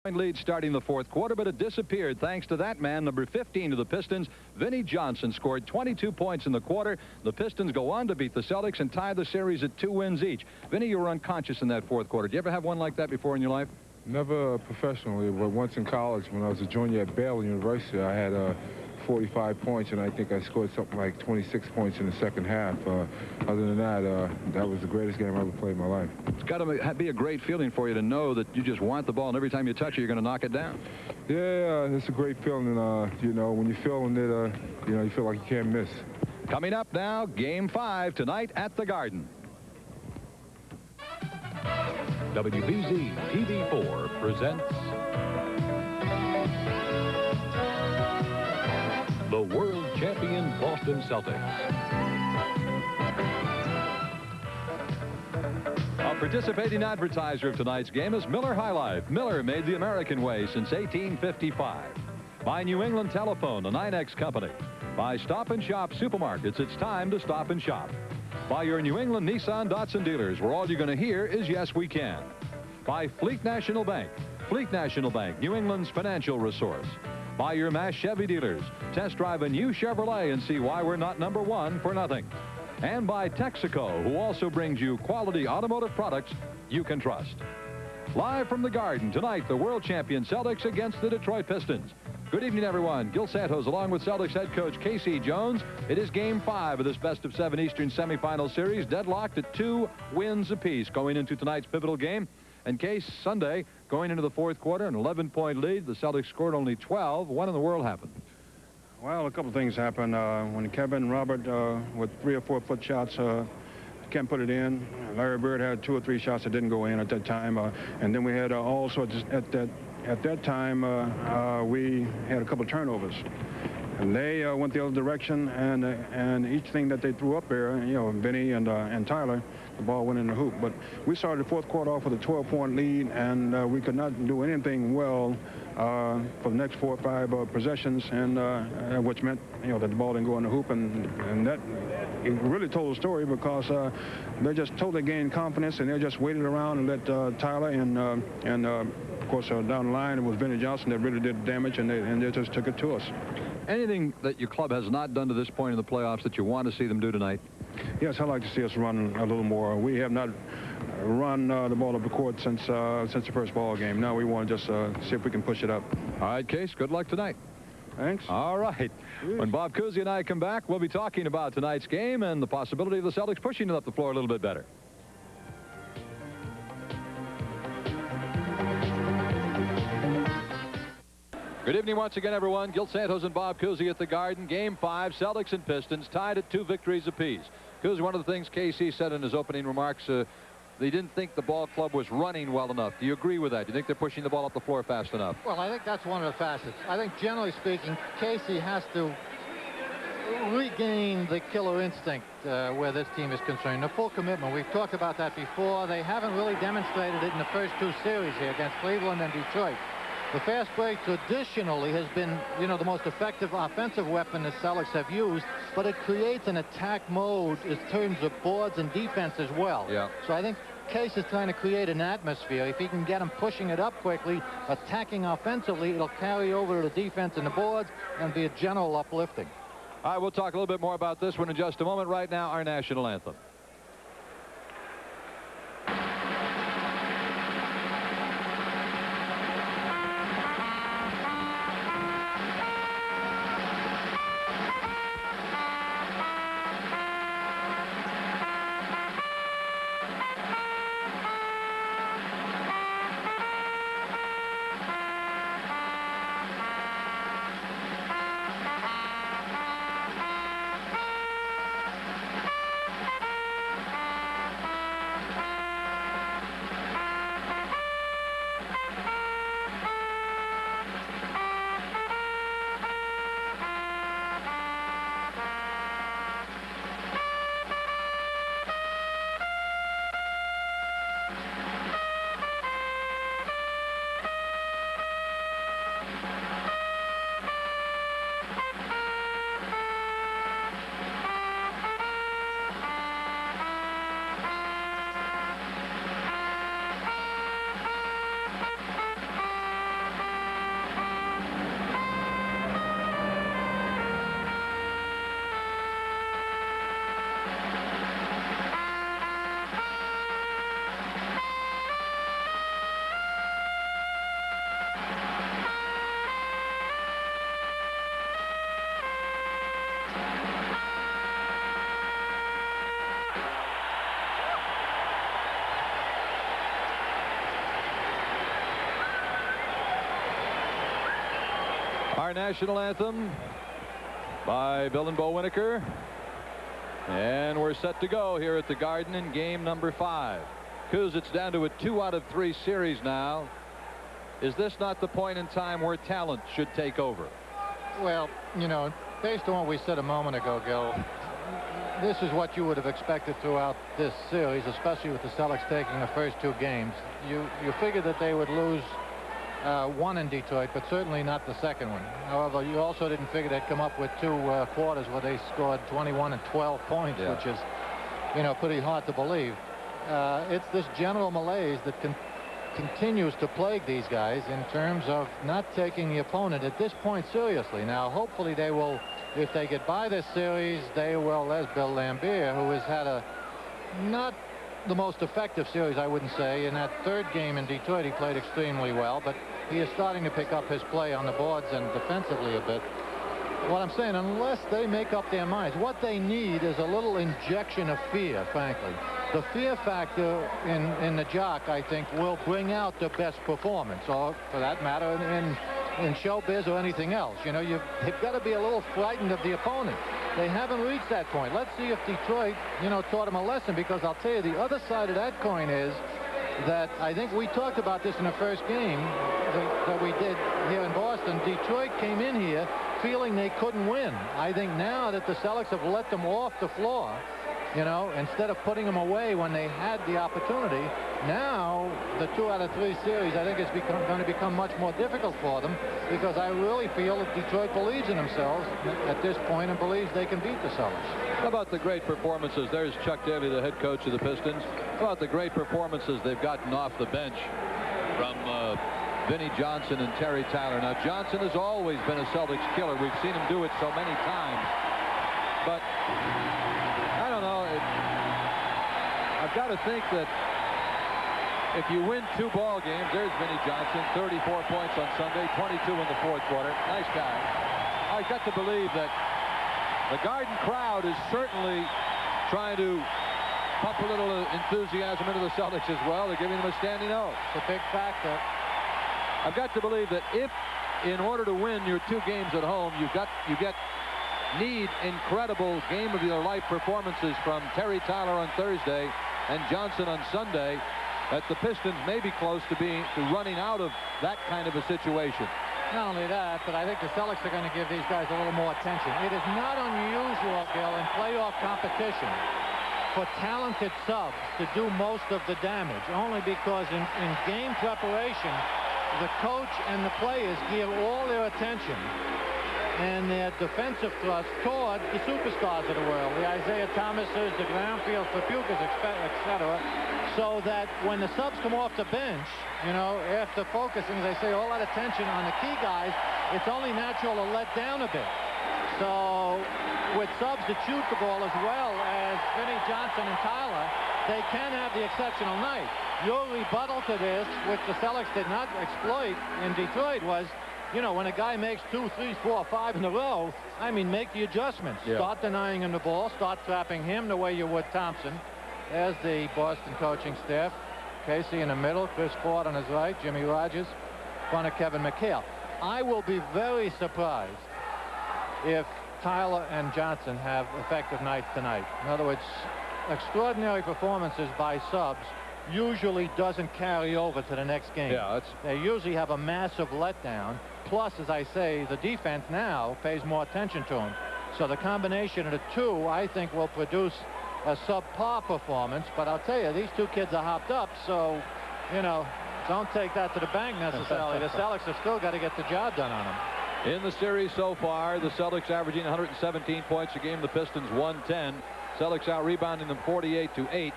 Lead starting the fourth quarter, but it disappeared thanks to that man, number 15 of the Pistons. Vinnie Johnson scored 22 points in the quarter. The Pistons go on to beat the Celtics and tie the series at 2 wins each. Vinnie, you were unconscious in that fourth quarter. Did you ever have one like that before in your life? Never professionally, but once in college when I was a junior at Baylor University, I had 45 points, and I think I scored something like 26 points in the second half. Other than that, that was the greatest game I ever played in my life. It's got to be a great feeling for you to know that you just want the ball, and every time you touch it, you're going to knock it down. Yeah, it's a great feeling, you know, when you're feeling it, you know, you feel like you can't miss. Coming up now, Game 5 tonight at the Garden. WBZ TV4 presents the world champion Boston Celtics. A participating advertiser of tonight's game is Miller High Life. Miller made the American way since 1855. By New England Telephone, the 9X company. By Stop and Shop Supermarkets, it's time to stop and shop. By your New England Nissan Datsun dealers, where all you're going to hear is yes, we can. By Fleet National Bank. Fleet National Bank, New England's financial resource. By your Mass Chevy dealers. Test drive a new Chevrolet and see why we're not #1 for nothing. And by Texaco, who also brings you quality automotive products you can trust. Live from the Garden tonight, the world champion Celtics against the Detroit Pistons. Good evening, everyone. Gil Santos along with Celtics head coach Casey Jones. It is Game 5 of this best-of-7 Eastern semifinal series, deadlocked at 2 wins apiece going into tonight's pivotal game. And Case, Sunday, going into the fourth quarter, an 11-point lead. The Celtics scored only 12. What in the world happened? Well, a couple of things happened. When Kevin and Robert, with 3 or 4 foot shots, can't put it in. Larry Bird had 2 or 3 shots that didn't go in at that time. And then we had also at that time, we had a couple of turnovers. And they went the other direction, and each thing that they threw up there, you know, Vinny and Tyler, the ball went in the hoop. But we started the fourth quarter off with a 12-point lead, and we could not do anything well for the next 4 or 5 possessions, and which meant, you know, that the ball didn't go in the hoop, and that it really told the story because they just totally gained confidence, and they just waited around and let Tyler and of course down the line it was Vinnie Johnson that really did damage, and they just took it to us. Anything that your club has not done to this point in the playoffs that you want to see them do tonight? Yes, I'd like to see us run a little more. We have not run the ball up the court since the first ball game. Now we want to just see if we can push it up. All right, Case, good luck tonight. Thanks. All right. When Bob Cousy and I come back, we'll be talking about tonight's game and the possibility of the Celtics pushing it up the floor a little bit better. Good evening once again, everyone. Gil Santos and Bob Cousy at the Garden. Game 5, Celtics and Pistons tied at 2 victories apiece. Cousy, one of the things KC said in his opening remarks, they didn't think the ball club was running well enough. Do you agree with that? Do you think they're pushing the ball up the floor fast enough? Well, I think that's one of the facets. I think, generally speaking, Casey has to regain the killer instinct where this team is concerned. The full commitment. We've talked about that before. They haven't really demonstrated it in the first 2 series here against Cleveland and Detroit. The fast break traditionally has been, you know, the most effective offensive weapon the Celtics have used, but it creates an attack mode in terms of boards and defense as well. Yeah. So I think Case is trying to create an atmosphere. If he can get them pushing it up quickly, attacking offensively, it'll carry over to the defense and the boards and be a general uplifting. All right, we'll talk a little bit more about this one in just a moment. Right now, our national anthem. Our national anthem by Bill and Bo Winokur. And we're set to go here at the Garden in game number 5. Coos, it's down to a 2 out of 3 series now. Is this not the point in time where talent should take over? Well, you know, based on what we said a moment ago, Gil, this is what you would have expected throughout this series, especially with the Celtics taking the first 2 games. You figured that they would lose one in Detroit, but certainly not the second one. However, you also didn't figure they'd come up with 2 quarters where they scored 21 and 12 points, which is, you know, pretty hard to believe. It's this general malaise that continues to plague these guys in terms of not taking the opponent at this point seriously. Now, hopefully they will, if they get by this series, they will, as Bill Lambier, who has had a not the most effective series, I wouldn't say. In that 3rd game in Detroit, he played extremely well, but he is starting to pick up his play on the boards and defensively a bit. What I'm saying, unless they make up their minds, what they need is a little injection of fear, frankly. The fear factor in the jock, I think, will bring out the best performance, or for that matter, in showbiz or anything else. You know, they've got to be a little frightened of the opponent. They haven't reached that point. Let's see if Detroit, you know, taught them a lesson, because I'll tell you, the other side of that coin is that I think we talked about this in the first game that we did here in Boston. Detroit came in here feeling they couldn't win. I think now that the Celtics have let them off the floor, you know, instead of putting them away when they had the opportunity, now the 2 out of 3 series, I think it's going to become much more difficult for them, because I really feel that Detroit believes in themselves at this point and believes they can beat the Celtics. How about the great performances? There's Chuck Daly, the head coach of the Pistons. How about the great performances they've gotten off the bench from Vinnie Johnson and Terry Tyler? Now, Johnson has always been a Celtics killer. We've seen him do it so many times. But I don't know. I've got to think that if you win 2 ball games, there's Vinnie Johnson, 34 points on Sunday, 22 in the 4th quarter. Nice guy. I've got to believe that the Garden crowd is certainly trying to pump a little enthusiasm into the Celtics as well. They're giving them a standing O. It's a big factor. I've got to believe that if, in order to win your 2 games at home, you need incredible game-of-your-life performances from Terry Tyler on Thursday and Johnson on Sunday, that the Pistons may be close to running out of that kind of a situation. Not only that, but I think the Celtics are going to give these guys a little more attention. It is not unusual, Bill, in playoff competition for talented subs to do most of the damage, only because in game preparation, the coach and the players give all their attention and their defensive thrust toward the superstars of the world, the Isaiah Thomases, the Groundfield Papukas, etc., so that when the subs come off the bench, you know, after focusing, as I say, all that attention on the key guys, it's only natural to let down a bit. So with subs that shoot the ball as well as Vinnie Johnson and Tyler, they can have the exceptional night. Your rebuttal to this, which the Celtics did not exploit in Detroit, was, you know, when a guy makes 2, 3, 4, 5 in a row, I mean, make the adjustments. Yeah. Start denying him the ball. Start trapping him the way you would Thompson. There's the Boston coaching staff. Casey in the middle, Chris Ford on his right, Jimmy Rogers, in front of Kevin McHale. I will be very surprised if Tyler and Johnson have effective nights tonight. In other words, extraordinary performances by subs usually doesn't carry over to the next game. Yeah, they usually have a massive letdown. Plus, as I say, the defense now pays more attention to them. So the combination of the 2, I think, will produce a subpar performance. But I'll tell you, these 2 kids are hopped up, so, you know, don't take that to the bank necessarily. The Celtics have still got to get the job done on them. In the series so far, the Celtics averaging 117 points a game, the Pistons 110. Celtics out rebounding them 48-8.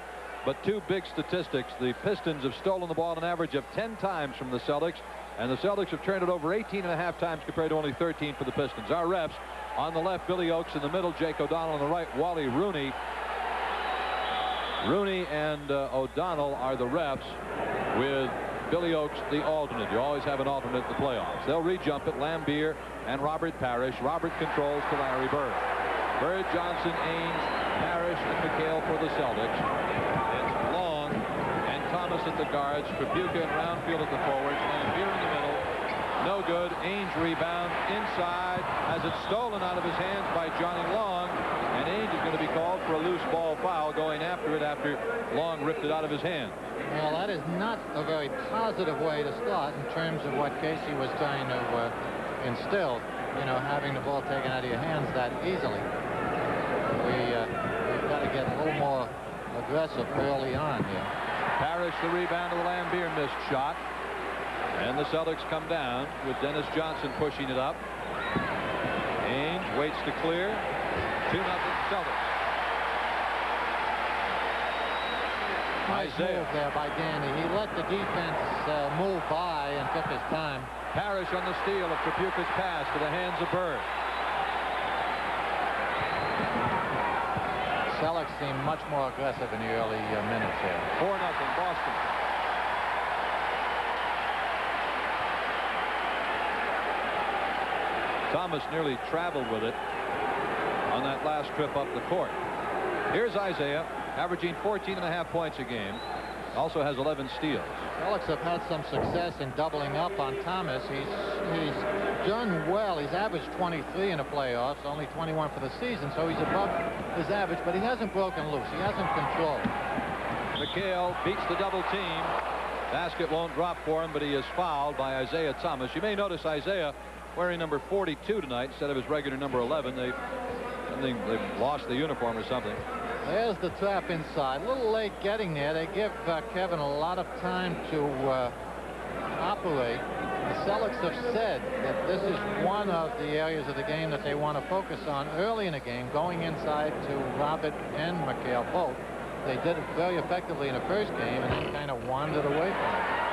But 2 big statistics. The Pistons have stolen the ball an average of 10 times from the Celtics, and the Celtics have turned it over 18.5 times compared to only 13 for the Pistons. Our refs, on the left, Billy Oakes; in the middle, Jake O'Donnell; on the right, Wally Rooney. Rooney and O'Donnell are the refs, with Billy Oakes the alternate. You always have an alternate in the playoffs. They'll re-jump it. Lambier and Robert Parrish. Robert controls to Larry Bird. Bird, Johnson, Ames, Parrish, and McHale for the Celtics. It's Long and Thomas at the guards, Papuka and Roundfield at the forwards, Lambier in the middle. No No good. Ainge rebound inside as it's stolen out of his hands by Johnny Long. And Ainge is going to be called for a loose ball foul going after it after Long ripped it out of his hand. Well, that is not a very positive way to start in terms of what Casey was trying to instill. You know, having the ball taken out of your hands that easily. We've got to get a little more aggressive early on here. Parrish the rebound to the Lambier missed shot. And the Celtics come down with Dennis Johnson pushing it up. Ainge waits to clear. 2-0 Celtics. Nice move there by Danny. He let the defense move by and took his time. Parrish on the steal of Tripucka's pass to the hands of Bird. Celtics seem much more aggressive in the early minutes here. 4-0 Boston. Thomas nearly traveled with it on that last trip up the court. Here's Isaiah, averaging 14.5 points a game. Also has 11 steals. Celtics have had some success in doubling up on Thomas. He's done well. He's averaged 23 in the playoffs, only 21 for the season, so he's above his average, but he hasn't broken loose. He hasn't controlled. McHale beats the double team. Basket won't drop for him, but he is fouled by Isaiah Thomas. You may notice Isaiah wearing number 42 tonight instead of his regular number 11. They've lost the uniform or something. There's the trap inside. A little late getting there. They give Kevin a lot of time to operate. The Celtics have said that this is one of the areas of the game that they want to focus on early in the game, going inside to Robert and McHale both. They did it very effectively in the first game and then kind of wandered away from it.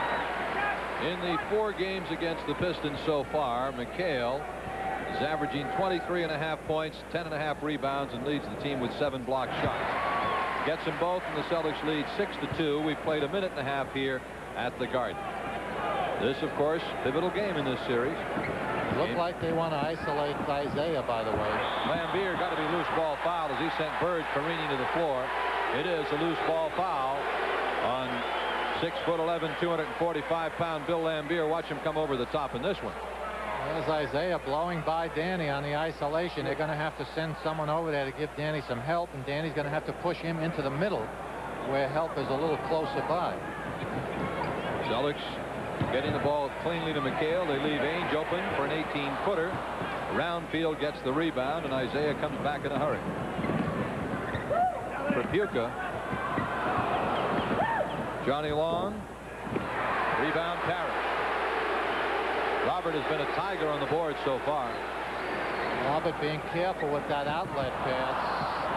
In the 4 games against the Pistons so far, McHale is averaging 23.5 points, 10.5 rebounds, and leads the team with 7 block shots. Gets them both, and the Celtics lead 6-2. We've played a minute and a half here at the Garden. This, of course, pivotal game in this series. Look like they want to isolate Isaiah, by the way. Lambier got to be loose ball foul as he sent Bird careening to the floor. It is a loose ball foul on 6'11", 245-pound Bill Lambier. Watch him come over the top in this one. There's Isaiah blowing by Danny on the isolation. They're going to have to send someone over there to give Danny some help, and Danny's going to have to push him into the middle where help is a little closer by. Celtics getting the ball cleanly to McHale. They leave Ainge open for an 18-footer. Roundfield gets the rebound, and Isaiah comes back in a hurry. Tripucka. Johnny Long. Rebound Parrish. Robert has been a tiger on the board so far. Robert being careful with that outlet pass.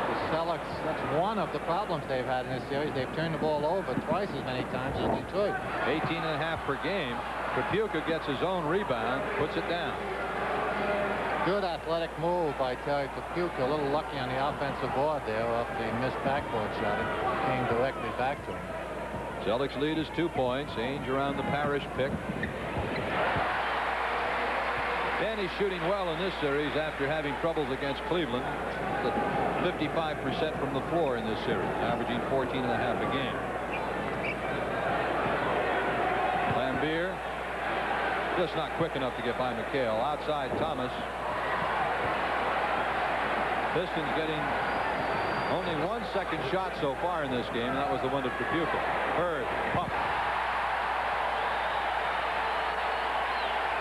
The Celtics, that's one of the problems they've had in this series. They've turned the ball over twice as many times as Detroit. 18.5 per game. Tripucka gets his own rebound, puts it down. Good athletic move by Terry Tripucka. A little lucky on the offensive board there off the missed backboard shot. It came directly back to him. Celtics lead is 2 points. Ainge around the Parrish pick. Danny's shooting well in this series after having troubles against Cleveland. 55% from the floor in this series, averaging 14.5 a game. Lambier just not quick enough to get by McHale. Outside Thomas. Pistons getting only 1 second shot so far in this game, and that was the one to Tripucka. Bird pump.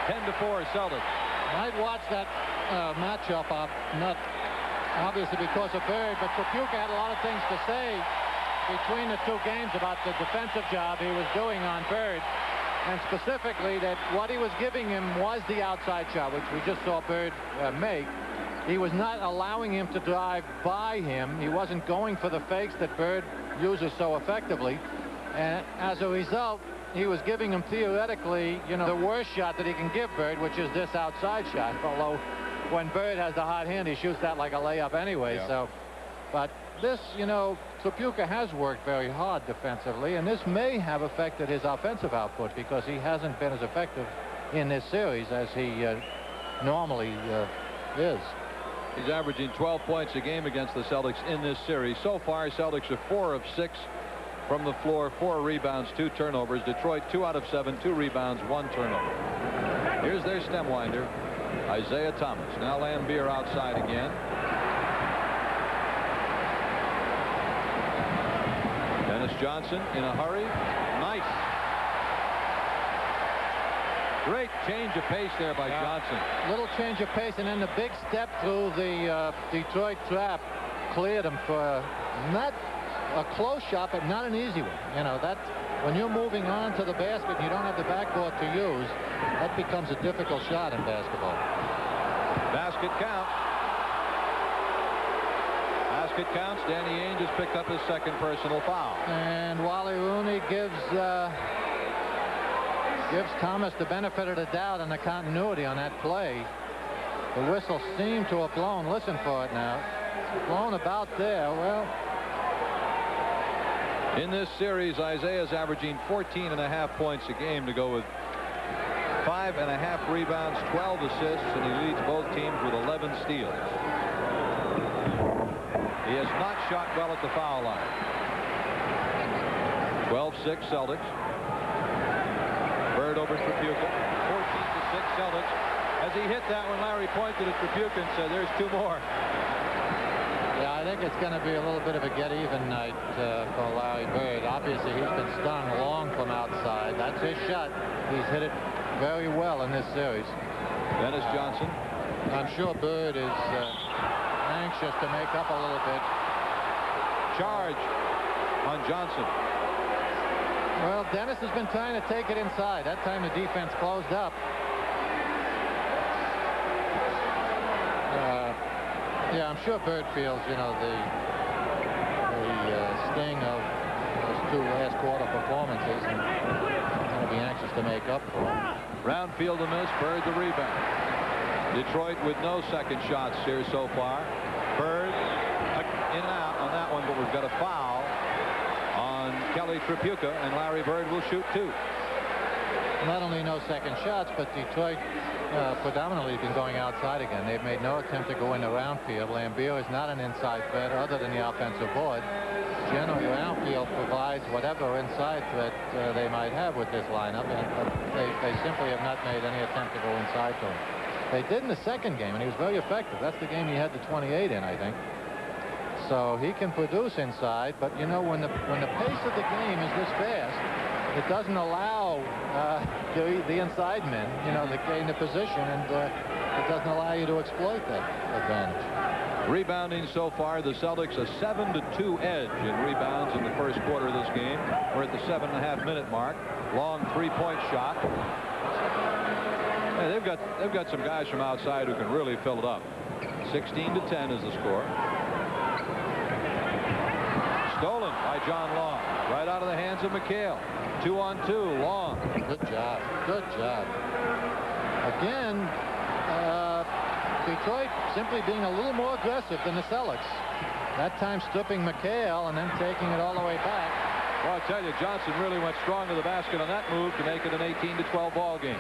10-4 Celtics. I'd watch that matchup up, not obviously because of Bird, but Tripucka had a lot of things to say between the 2 games about the defensive job he was doing on Bird, and specifically that what he was giving him was the outside shot, which we just saw Bird make. He was not allowing him to drive by him. He wasn't going for the fakes that Bird uses so effectively, and as a result, he was giving him theoretically, you know, the worst shot that he can give Bird, which is this outside shot. Although when Bird has the hot hand, he shoots that like a layup anyway. Yeah. So, but this, you know, Tripucka has worked very hard defensively, and this may have affected his offensive output because he hasn't been as effective in this series as he normally is. He's averaging 12 points a game against the Celtics in this series. So far, Celtics are 4 of 6 from the floor, 4 rebounds, 2 turnovers. Detroit 2 out of 7, 2 rebounds, 1 turnover. Here's their stem winder, Isaiah Thomas. Now Lambier outside again. Dennis Johnson in a hurry. Nice. Great change of pace there by Johnson. Little change of pace, and then the big step through the Detroit trap cleared him for not a close shot, but not an easy one. You know, that when you're moving on to the basket and you don't have the backboard to use, that becomes a difficult shot in basketball. Basket count. Basket counts. Danny Ainge has picked up his second personal foul. And Wally Rooney gives Thomas the benefit of the doubt on the continuity on that play. The whistle seemed to have blown. Listen for it now. It's blown about there. Well, in this series, Isaiah's averaging 14.5 points a game to go with 5.5 rebounds, 12 assists, and he leads both teams with 11 steals. He has not shot well at the foul line. 12-6 Celtics. Bird over Tripucka. 14-6 Celtics. As he hit that one, Larry pointed at Tripucka and said, "There's two more." Yeah, I think it's going to be a little bit of a get-even night for Larry Bird. Obviously, he's been stung long from outside. That's his shot. He's hit it very well in this series. Dennis Johnson. I'm sure Bird is anxious to make up a little bit. Charge on Johnson. Well, Dennis has been trying to take it inside. That time the defense closed up. Yeah, I'm sure Bird feels, you know, the sting of those two last quarter performances, and going to be anxious to make up for it. Round field a miss. Bird the rebound. Detroit with no second shots here so far. Bird in and out on that one, but we've got a foul on Kelly Tripucka, and Larry Bird will shoot two. Not only no second shots, but Detroit predominantly been going outside again. They've made no attempt to go in the round field. Lambier is not an inside threat other than the offensive board. Generally, round field provides whatever inside threat they might have with this lineup, and they simply have not made any attempt to go inside to him. They did in the second game, and he was very effective. That's the game he had the 28 in, I think. So he can produce inside, but you know, when the pace of the game is this fast, it doesn't allow the inside men, you know, to gain the position, and it doesn't allow you to exploit that advantage. Rebounding so far, the Celtics a 7-2 edge in rebounds in the first quarter of this game. We're at the 7.5-minute mark. Long three-point shot. Hey, they've got some guys from outside who can really fill it up. 16-10 is the score. Stolen by John Long. Right out of the hands of McHale. 2-on-2. Long. Good job. Good job. Again, Detroit simply being a little more aggressive than the Celtics. That time stripping McHale and then taking it all the way back. Well, I'll tell you, Johnson really went strong to the basket on that move to make it an 18-12 ball game.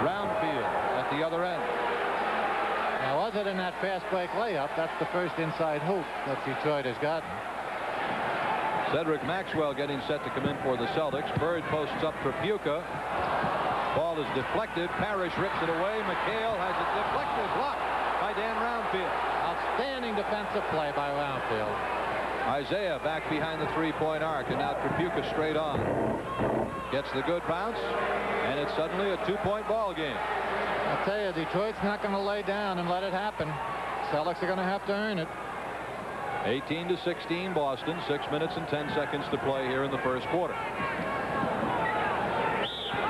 Round field at the other end. Now, other than that fast break layup, that's the first inside hoop that Detroit has gotten. Cedric Maxwell getting set to come in for the Celtics. Bird posts up Tripucka. Ball is deflected. Parrish rips it away. McHale has it deflected. Blocked by Dan Roundfield. Outstanding defensive play by Roundfield. Isaiah back behind the three-point arc, and now Tripucka straight on. Gets the good bounce, and it's suddenly a two-point ball game. I'll tell you, Detroit's not going to lay down and let it happen. Celtics are going to have to earn it. 18-16 Boston. 6 minutes and 10 seconds to play here in the first quarter.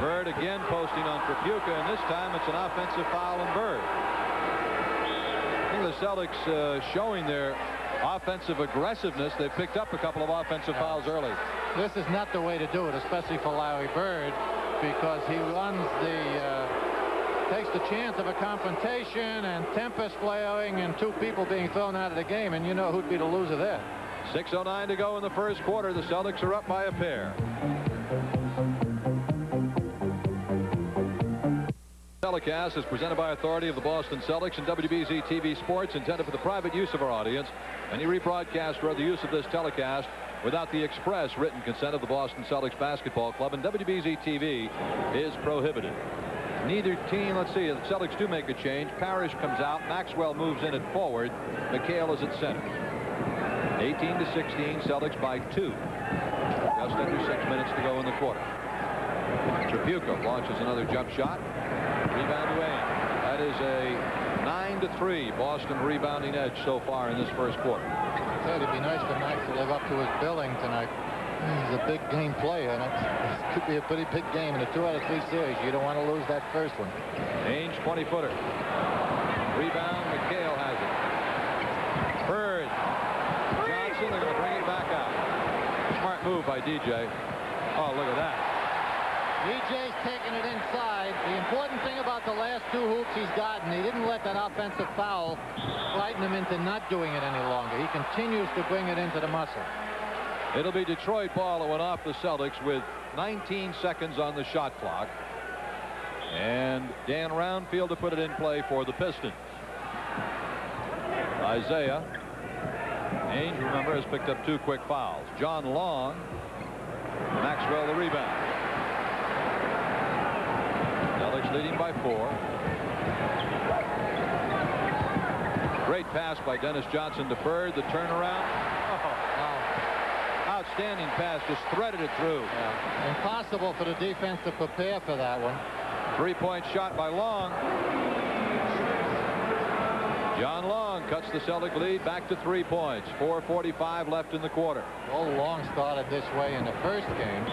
Bird again posting on Tripucka, and this time it's an offensive foul on Bird. I think the Celtics showing their offensive aggressiveness. They picked up a couple of offensive fouls early. This is not the way to do it, especially for Larry Bird, because he runs takes the chance of a confrontation and tempest flaring and two people being thrown out of the game, and you know who'd be the loser there. 6:09 to go in the first quarter. The Celtics are up by a pair. Telecast is presented by authority of the Boston Celtics and WBZ TV Sports, intended for the private use of our audience. Any rebroadcast or other use of this telecast without the express written consent of the Boston Celtics Basketball Club and WBZ TV is prohibited. Neither team, let's see, the Celtics do make a change. Parrish comes out. Maxwell moves in at forward. McHale is at center. 18-16, Celtics by 2. Just under 6 minutes to go in the quarter. Tripucka launches another jump shot. Rebound to Ames. That is a 9-3 Boston rebounding edge so far in this first quarter. It'd be nice for Max to live up to his billing tonight. He's a big game player, and it could be a pretty big game in a 2 out of 3 series. You don't want to lose that first one. Ainge 20-footer. Rebound. McHale has it. Bird. Johnson. They're going to bring it back out. Smart move by DJ. Oh, look at that. DJ's taking it inside. The important thing about the last 2 hoops he's gotten, he didn't let that offensive foul frighten him into not doing it any longer. He continues to bring it into the muscle. It'll be Detroit ball that went off the Celtics with 19 seconds on the shot clock. And Dan Roundfield to put it in play for the Pistons. Isaiah. Ainge, remember, has picked up 2 quick fouls. John Long. Maxwell the rebound. Celtics leading by 4. Great pass by Dennis Johnson to Bird. The turnaround. Outstanding pass, just threaded it through. Yeah. Impossible for the defense to prepare for that one. 3-point shot by Long. John Long cuts the Celtic lead back to 3 points. 4:45 left in the quarter. Old Long started this way in the first game.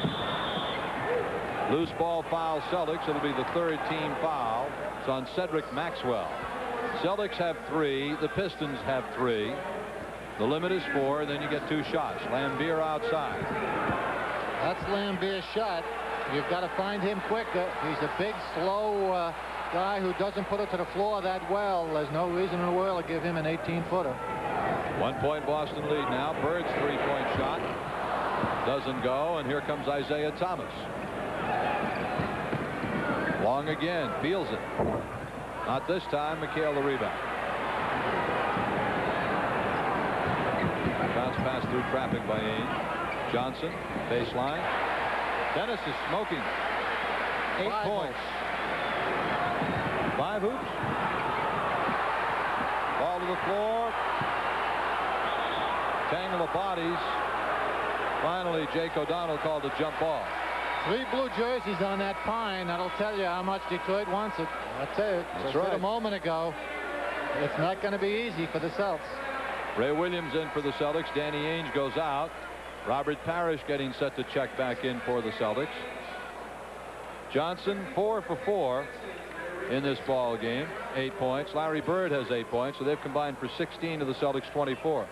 Loose ball foul Celtics. It'll be the 3rd team foul. It's on Cedric Maxwell. Celtics have 3. The Pistons have 3. The limit is 4, and then you get 2 shots. Lambier outside. That's Lambier's shot. You've got to find him quicker. He's a big, slow guy who doesn't put it to the floor that well. There's no reason in the world to give him an 18-footer. 1-point Boston lead now. Bird's 3-point shot doesn't go, and here comes Isaiah Thomas. Long again, feels it. Not this time. McHale the rebound. Bounce pass through traffic by Ainge. Johnson, baseline. Dennis is smoking. 8 points. 5 hoops. Ball to the floor. Tangle of bodies. Finally, Jake O'Donnell called a jump ball. 3 blue jerseys on that pine. That'll tell you how much Detroit wants it. I'll tell you. That's right. A moment ago, it's not going to be easy for the Celtics. Ray Williams in for the Celtics. Danny Ainge goes out. Robert Parrish getting set to check back in for the Celtics. Johnson 4 for 4 in this ball game. 8 points. Larry Bird has 8 points, so they've combined for 16 to the Celtics 24.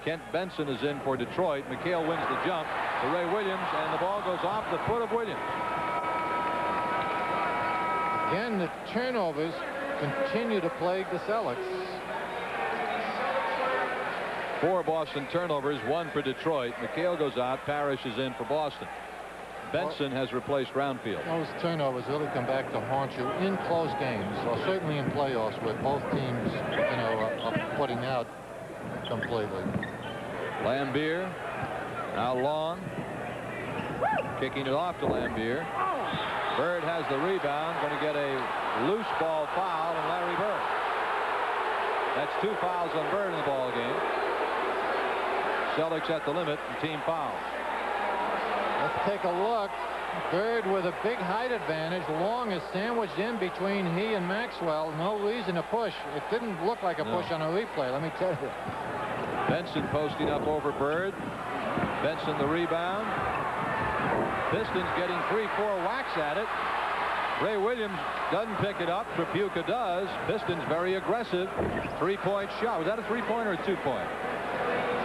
Kent Benson is in for Detroit. McHale wins the jump to Ray Williams, and the ball goes off the foot of Williams. Again, the turnovers continue to plague the Celtics. 4 Boston turnovers, 1 for Detroit. McHale goes out. Parrish is in for Boston. Benson has replaced Roundfield. Those turnovers really come back to haunt you in close games, or certainly in playoffs where both teams, are putting out completely. Lambier now Long, kicking it off to Lambier. Bird has the rebound, going to get a loose ball foul on Larry Bird. That's 2 fouls on Bird in the ball game. Celtics at the limit and team fouls. Let's take a look. Bird with a big height advantage. Long is sandwiched in between he and Maxwell. No reason to push. It didn't look like a push on a replay, let me tell you. Benson posting up over Bird. Benson the rebound. Pistons getting 3-4 whacks at it. Ray Williams doesn't pick it up. Tripucka does. Pistons very aggressive. 3-point shot. Was that a 3-point or a 2-point?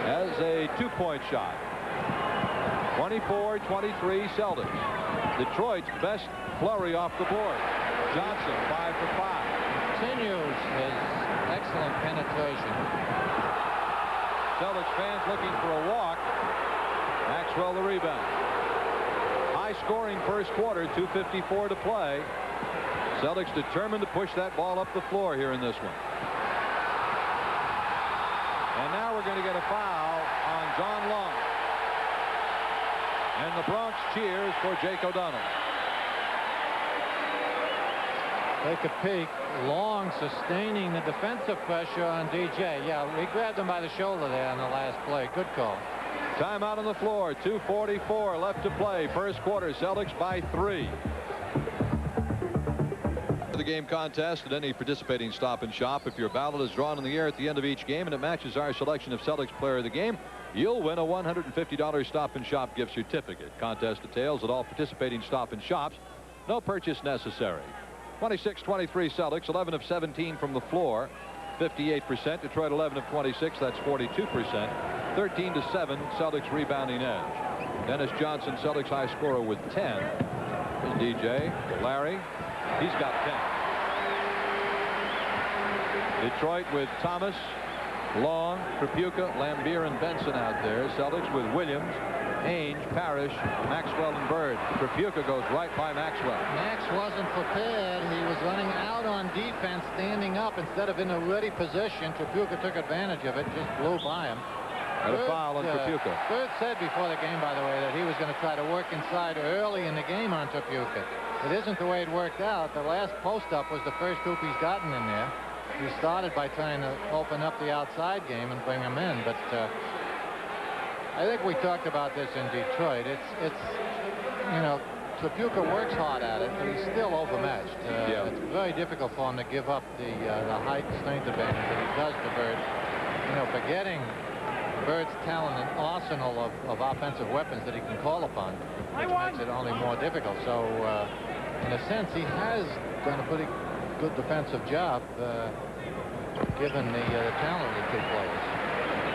As a 2-point shot. 24-23 Celtics. Detroit's best flurry off the board. Johnson 5 for 5. Continues his excellent penetration. Celtics fans looking for a walk. Maxwell the rebound. High-scoring first quarter, 2:54 to play. Celtics determined to push that ball up the floor here in this one. And now we're going to get a foul on John Long. And the Bronx cheers for Jake O'Donnell. Take a peek. Long sustaining the defensive pressure on DJ. Yeah, he grabbed him by the shoulder there in the last play. Good call. Timeout on the floor. 2:44 left to play. First quarter. Celtics by 3. The game contest and any participating Stop and Shop. If your ballot is drawn in the air at the end of each game and it matches our selection of Celtics player of the game, you'll win a $150 Stop and Shop gift certificate. Contest details at all participating Stop and Shops. No purchase necessary. 26-23 Celtics, 11 of 17 from the floor, 58%. Detroit 11 of 26, that's 42%. 13-7 Celtics rebounding edge. Dennis Johnson, Celtics high scorer with 10. Here's DJ. Larry, he's got 10. Detroit with Thomas, Long, Tripucka, Lambier, and Benson out there. Celtics with Williams, Ainge, Parrish, Maxwell, and Bird. Tripucka goes right by Maxwell. Max wasn't prepared. He was running out on defense, standing up instead of in a ready position. Tripucka took advantage of it, just blew by him. Got a foul on Tripucka. Bird said before the game, by the way, that he was going to try to work inside early in the game on Tripucka. It isn't the way it worked out. The last post-up was the first hoop he's gotten in there. He started by trying to open up the outside game and bring him in, but I think we talked about this in Detroit. It's you know, Tripucka works hard at it, but he's still overmatched. It's very difficult for him to give up the height and strength advantage that he does to Bird. You know, forgetting Bird's talent and arsenal of offensive weapons that he can call upon, which makes it only more difficult. So, in a sense, he has done a pretty good defensive job, given the talent of the two players.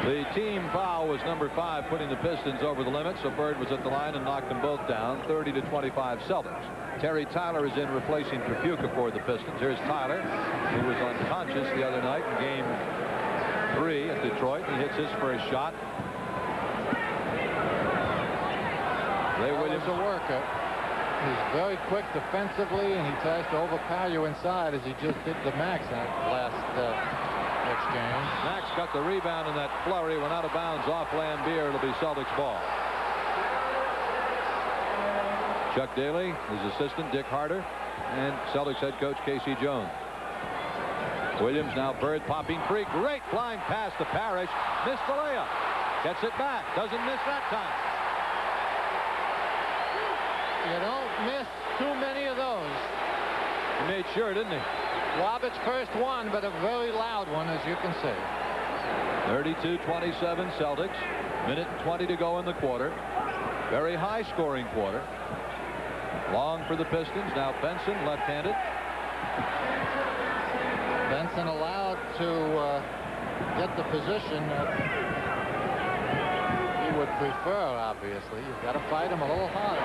The team foul was number 5, putting the Pistons over the limit, so Bird was at the line and knocked them both down. 30-25 Celtics. Terry Tyler is in replacing Tripucka for the Pistons. Here's Tyler, who was unconscious the other night in Game 3 at Detroit. He hits his first shot. Ray Williams, a worker. He's very quick defensively, and he tries to overpower you inside, as he just did to Max in that last exchange. Max got the rebound in that flurry, went out of bounds off Lambier. It'll be Celtics ball. Chuck Daly, his assistant Dick Harder, and Celtics head coach Casey Jones. Williams now Bird popping free. Great flying pass to Parrish. Missed the layup. Gets it back. Doesn't miss that time. You don't miss too many of those. He made sure, didn't he? Roberts' first one, but a very loud one, as you can see. 32-27 Celtics. Minute and 20 to go in the quarter. Very high scoring quarter. Long for the Pistons. Now Benson, left-handed. Benson allowed to get the position that he would prefer, obviously. You've got to fight him a little harder.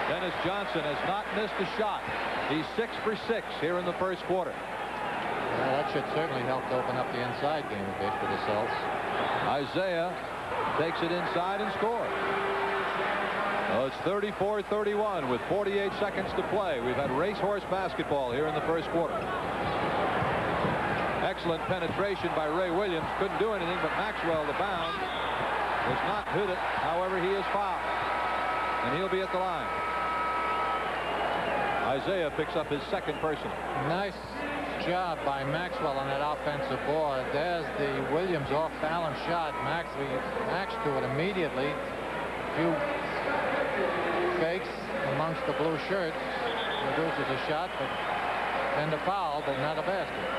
Dennis Johnson has not missed a shot. He's 6 for 6 here in the first quarter. Well, that should certainly help to open up the inside game a bit for the Celts. Isaiah takes it inside and scores. Well, it's 34-31 with 48 seconds to play. We've had racehorse basketball here in the first quarter. Excellent penetration by Ray Williams. Couldn't do anything, but Maxwell, the bound, does not hit it. However, he is fouled, and he'll be at the line. Isaiah picks up his second personal. Nice job by Maxwell on that offensive board. There's the Williams off-balance shot. Max reacts to it immediately. A few fakes amongst the blue shirts. Produces a shot, and a foul, but not a basket.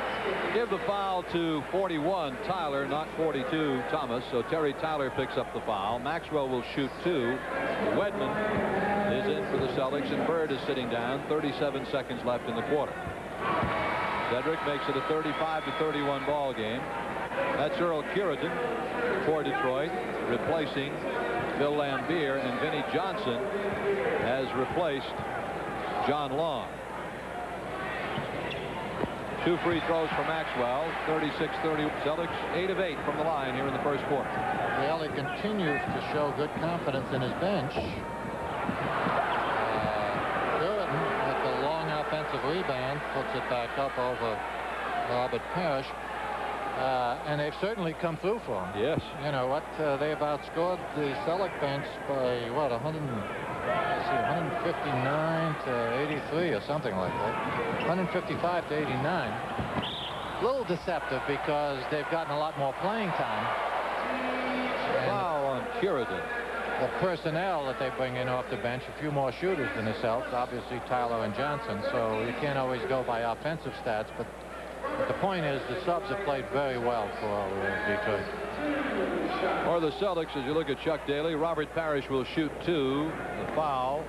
Give the foul to 41 Tyler, not 42 Thomas. So Terry Tyler picks up the foul. Maxwell will shoot 2. Wedman is in for the Celtics, and Bird is sitting down. 37 seconds left in the quarter. Cedric makes it a 35-31 ball game. That's Earl Curitan for Detroit, replacing Bill Lambier, and Vinnie Johnson has replaced John Long. 2 free throws for Maxwell. 36-30 Celtics, 8 of 8 from the line here in the first quarter. Well, he continues to show good confidence in his bench. Curitan at the long offensive rebound puts it back up over Robert Parrish. And they've certainly come through for him. Yes. You know what? They've outscored the Celtic bench by, what, 100 let's see, 159 to 83 or something like that. 155 to 89. A little deceptive because they've gotten a lot more playing time. Foul on Curidan. The personnel that they bring in off the bench, a few more shooters than the Celtics, obviously Tyler and Johnson, so you can't always go by offensive stats, but the point is the subs have played very well for Detroit. Or the Celtics, as you look at Chuck Daly, Robert Parrish will shoot 2. The foul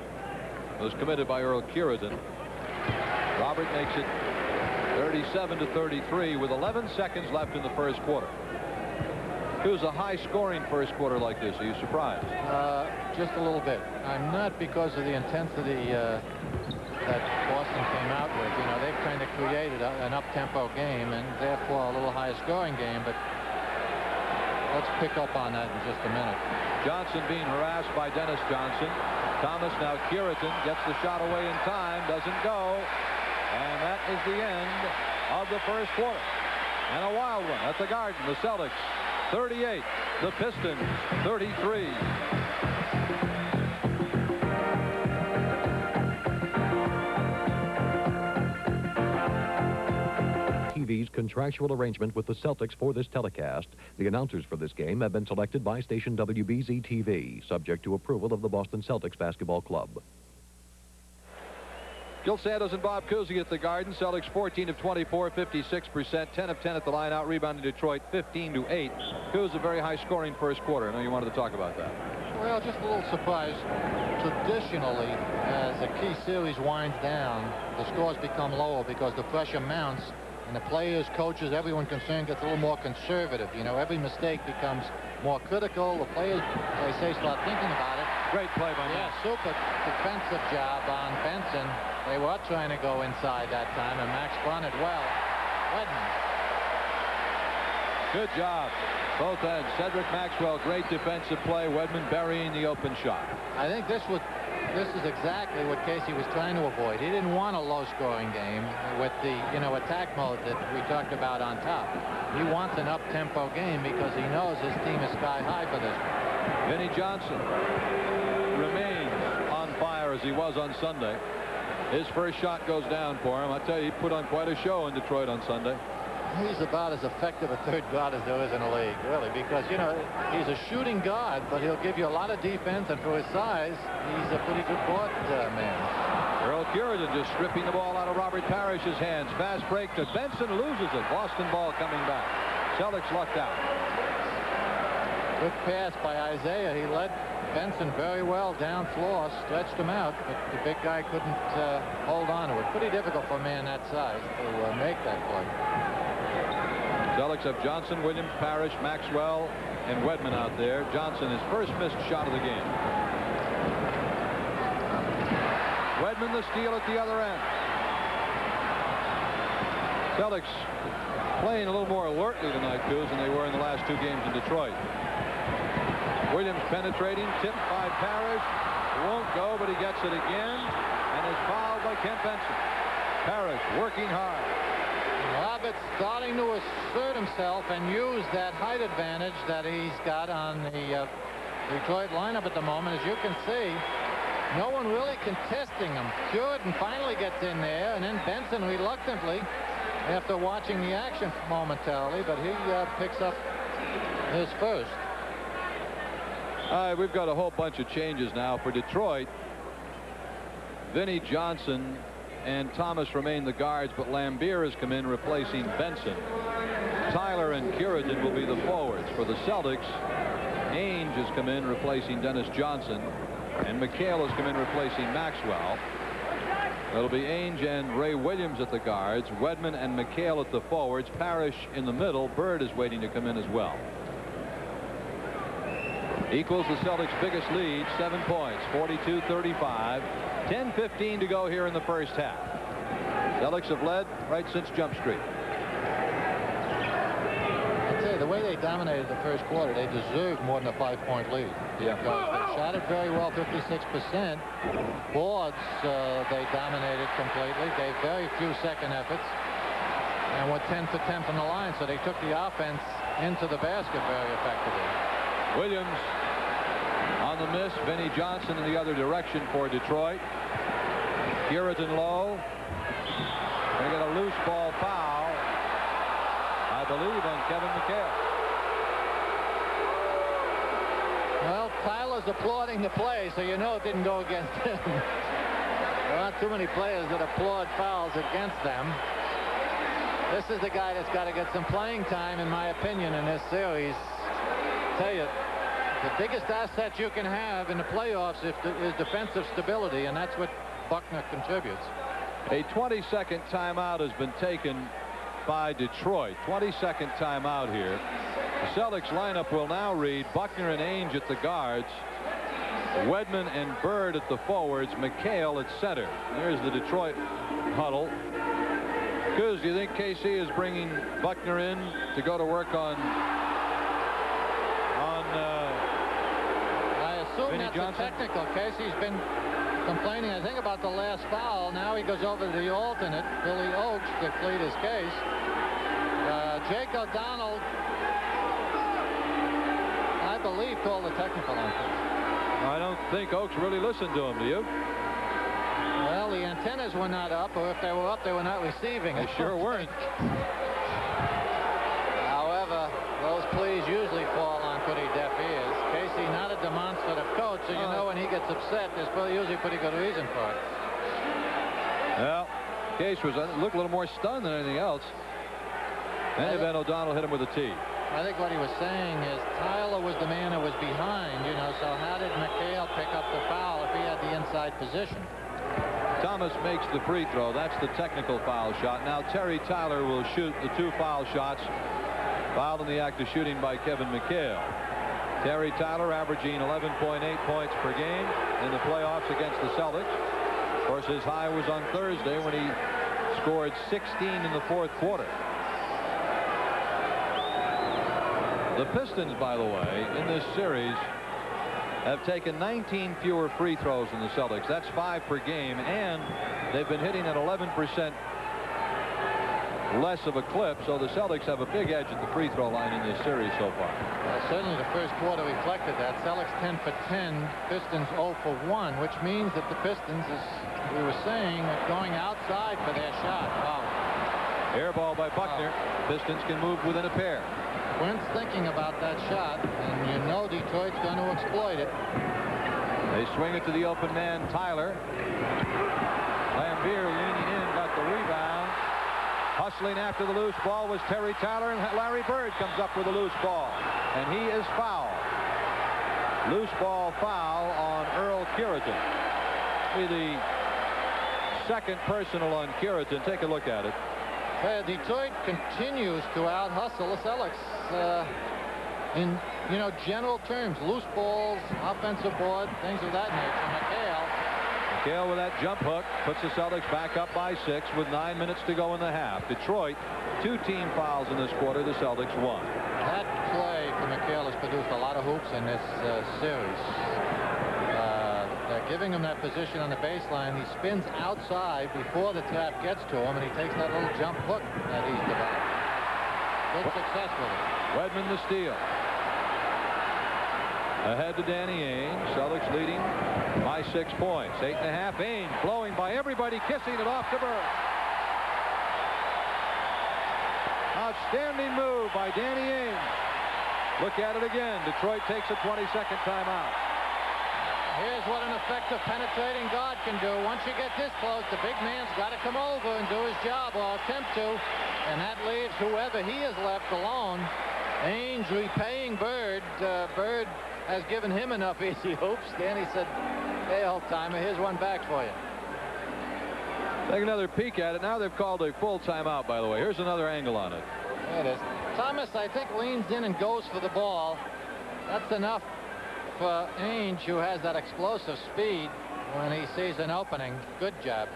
was committed by Earl Curidan. Robert makes it 37 to 33 with 11 seconds left in the first quarter. It was a high-scoring first quarter like this. Are you surprised? Just a little bit. I'm not, because of the intensity that Boston came out with. You know, they've kind of created an up-tempo game and therefore a little higher-scoring game. But let's pick up on that in just a minute. Johnson being harassed by Dennis Johnson. Thomas, now Curidan gets the shot away in time. Doesn't go. And that is the end of the first quarter. And a wild one at the Garden. The Celtics 38, the Pistons 33. TV's contractual arrangement with the Celtics for this telecast. The announcers for this game have been selected by station WBZ-TV, subject to approval of the Boston Celtics Basketball Club. Gil Santos and Bob Cousy at the Garden. Celtics 14 of 24, 56%, 10 of 10 at the line, out rebounding Detroit 15 to 8. It was a very high scoring first quarter. I know you wanted to talk about that. Well, just a little surprise. Traditionally, as the key series winds down, the scores become lower because the pressure mounts and the players, coaches, everyone concerned gets a little more conservative. You know, every mistake becomes more critical. The players, they say, start thinking about it. Great play by Yeah, super defensive job on Benson. They were trying to go inside that time, and Max run it well. Wedman. Good job. Both ends. Cedric Maxwell, great defensive play. Wedman burying the open shot. I think this is exactly what Casey was trying to avoid. He didn't want a low-scoring game with the, attack mode that we talked about on top. He wants an up-tempo game because he knows his team is sky-high for this. Vinnie Johnson remains on fire as he was on Sunday. His first shot goes down for him. I tell you, he put on quite a show in Detroit on Sunday. He's about as effective a third guard as there is in the league, really, because, he's a shooting guard, but he'll give you a lot of defense, and for his size, he's a pretty good court man. Earl Curidan just stripping the ball out of Robert Parrish's hands. Fast break to Benson, loses it. Boston ball coming back. Celtics lucked out. Good pass by Isaiah. He led Benson very well down floor, stretched him out, but the big guy couldn't hold on to it. Pretty difficult for a man that size to make that play. Celtics have Johnson, Williams, Parrish, Maxwell, and Wedman out there. Johnson, his first missed shot of the game. Wedman the steal at the other end. Celtics playing a little more alertly tonight, Coos, than they were in the last two games in Detroit. Williams penetrating, tipped by Parrish. Won't go, but he gets it again, and is fouled by Kent Benson. Parrish working hard. Roberts starting to assert himself and use that height advantage that he's got on the Detroit lineup at the moment. As you can see, no one really contesting him. Jordan finally gets in there, and then Benson reluctantly, after watching the action momentarily, but he picks up his first. All right, we've got a whole bunch of changes now for Detroit. Vinnie Johnson and Thomas remain the guards, but Lambier has come in replacing Benson. Tyler and Curidan will be the forwards. For the Celtics, Ainge has come in replacing Dennis Johnson, and McHale has come in replacing Maxwell. It'll be Ainge and Ray Williams at the guards, Wedman and McHale at the forwards, Parrish in the middle. Bird is waiting to come in as well. Equals the Celtics' biggest lead, 7 points, 42-35. 10:15 to go here in the first half. Celtics have led right since Jump Street. I'd say the way they dominated the first quarter, they deserved more than a 5-point lead. Yeah. Because they shot it very well, 56%. Boards, they dominated completely. Gave very few second efforts. And were 10 for 10 from the line, so they took the offense into the basket very effectively. Williams on on the miss. Vinnie Johnson in the other direction for Detroit. Puritan low. Going to get a loose ball foul, I believe, on Kevin McHale. Well, Tyler's applauding the play, so you know it didn't go against him. There aren't too many players that applaud fouls against them. This is the guy that's got to get some playing time, in my opinion, in this series. I tell you, the biggest asset you can have in the playoffs is defensive stability, and that's what Buckner contributes. A 20-second timeout has been taken by Detroit. 20-second timeout here. The Celtics lineup will now read Buckner and Ainge at the guards, Wedman and Bird at the forwards, McHale at center. There's the Detroit huddle. Cuz, do you think KC is bringing Buckner in to go to work on I assume Vinnie that's Johnson? a technical case. He's been complaining, I think, about the last foul. Now he goes over to the alternate, Billy Oakes, to plead his case. Jake O'Donnell, I believe, called a technical on this. I don't think Oakes really listened to him, do you? Well, the antennas were not up, or if they were up, they were not receiving. They sure weren't. However, those pleas usually fall on pretty deaf ears. Casey, not a demonstrative coach, so you know when he gets upset, there's usually a pretty good reason for it. Well, Case looked a little more stunned than anything else. And then O'Donnell hit him with a tee. I think what he was saying is Tyler was the man who was behind, you know, so how did McHale pick up the foul if he had the inside position? Thomas makes the free throw. That's the technical foul shot. Now Terry Tyler will shoot the 2 foul shots fouled in the act of shooting by Kevin McHale. Terry Tyler averaging 11.8 points per game in the playoffs against the Celtics. Of course, his high was on Thursday when he scored 16 in the 4th quarter. The Pistons, by the way, in this series have taken 19 fewer free throws than the Celtics. That's 5 per game, and they've been hitting at 11% less of a clip, so the Celtics have a big edge at the free throw line in this series so far. Well, certainly the first quarter reflected that. Celtics 10 for 10, Pistons 0 for 1, which means that the Pistons, as we were saying, are going outside for their shot. Wow. Air ball by Buckner. Pistons can move within a pair. Quinn's thinking about that shot, and you know Detroit's going to exploit it. They swing it to the open man, Tyler. Lambeer leaning in, got the rebound. Hustling after the loose ball was Terry Tyler, and Larry Bird comes up with a loose ball, and he is fouled. Loose ball foul on Earl Curitan. Be the second personal on Curitan. Take a look at it. Detroit continues to out-hustle the Celtics in, you know, general terms. Loose balls, offensive board, things of that nature. McHale with that jump hook puts the Celtics back up by 6 with 9 minutes to go in the half. Detroit, 2 team fouls in this quarter. The Celtics won. That play for McHale has produced a lot of hoops in this series. They're giving him that position on the baseline. He spins outside before the trap gets to him, and he takes that little jump hook that he's developed. Good success with it. Wedman the steal. Ahead to Danny Ainge. Celtics leading by 6 points. 8.5. Ainge blowing by everybody, kissing it off to Bird. Outstanding move by Danny Ainge. Look at it again. Detroit takes a 20-second timeout. Here's what an effective penetrating guard can do. Once you get this close, the big man's got to come over and do his job, or attempt to, and that leaves whoever he has left alone. Ainge repaying Bird. Bird has given him enough easy hoops. Danny said, hey, old-timer, here's one back for you. Take another peek at it. Now they've called a full timeout, by the way. Here's another angle on it. There it is. Thomas, I think, leans in and goes for the ball. That's enough for Ainge, who has that explosive speed when he sees an opening. Good job.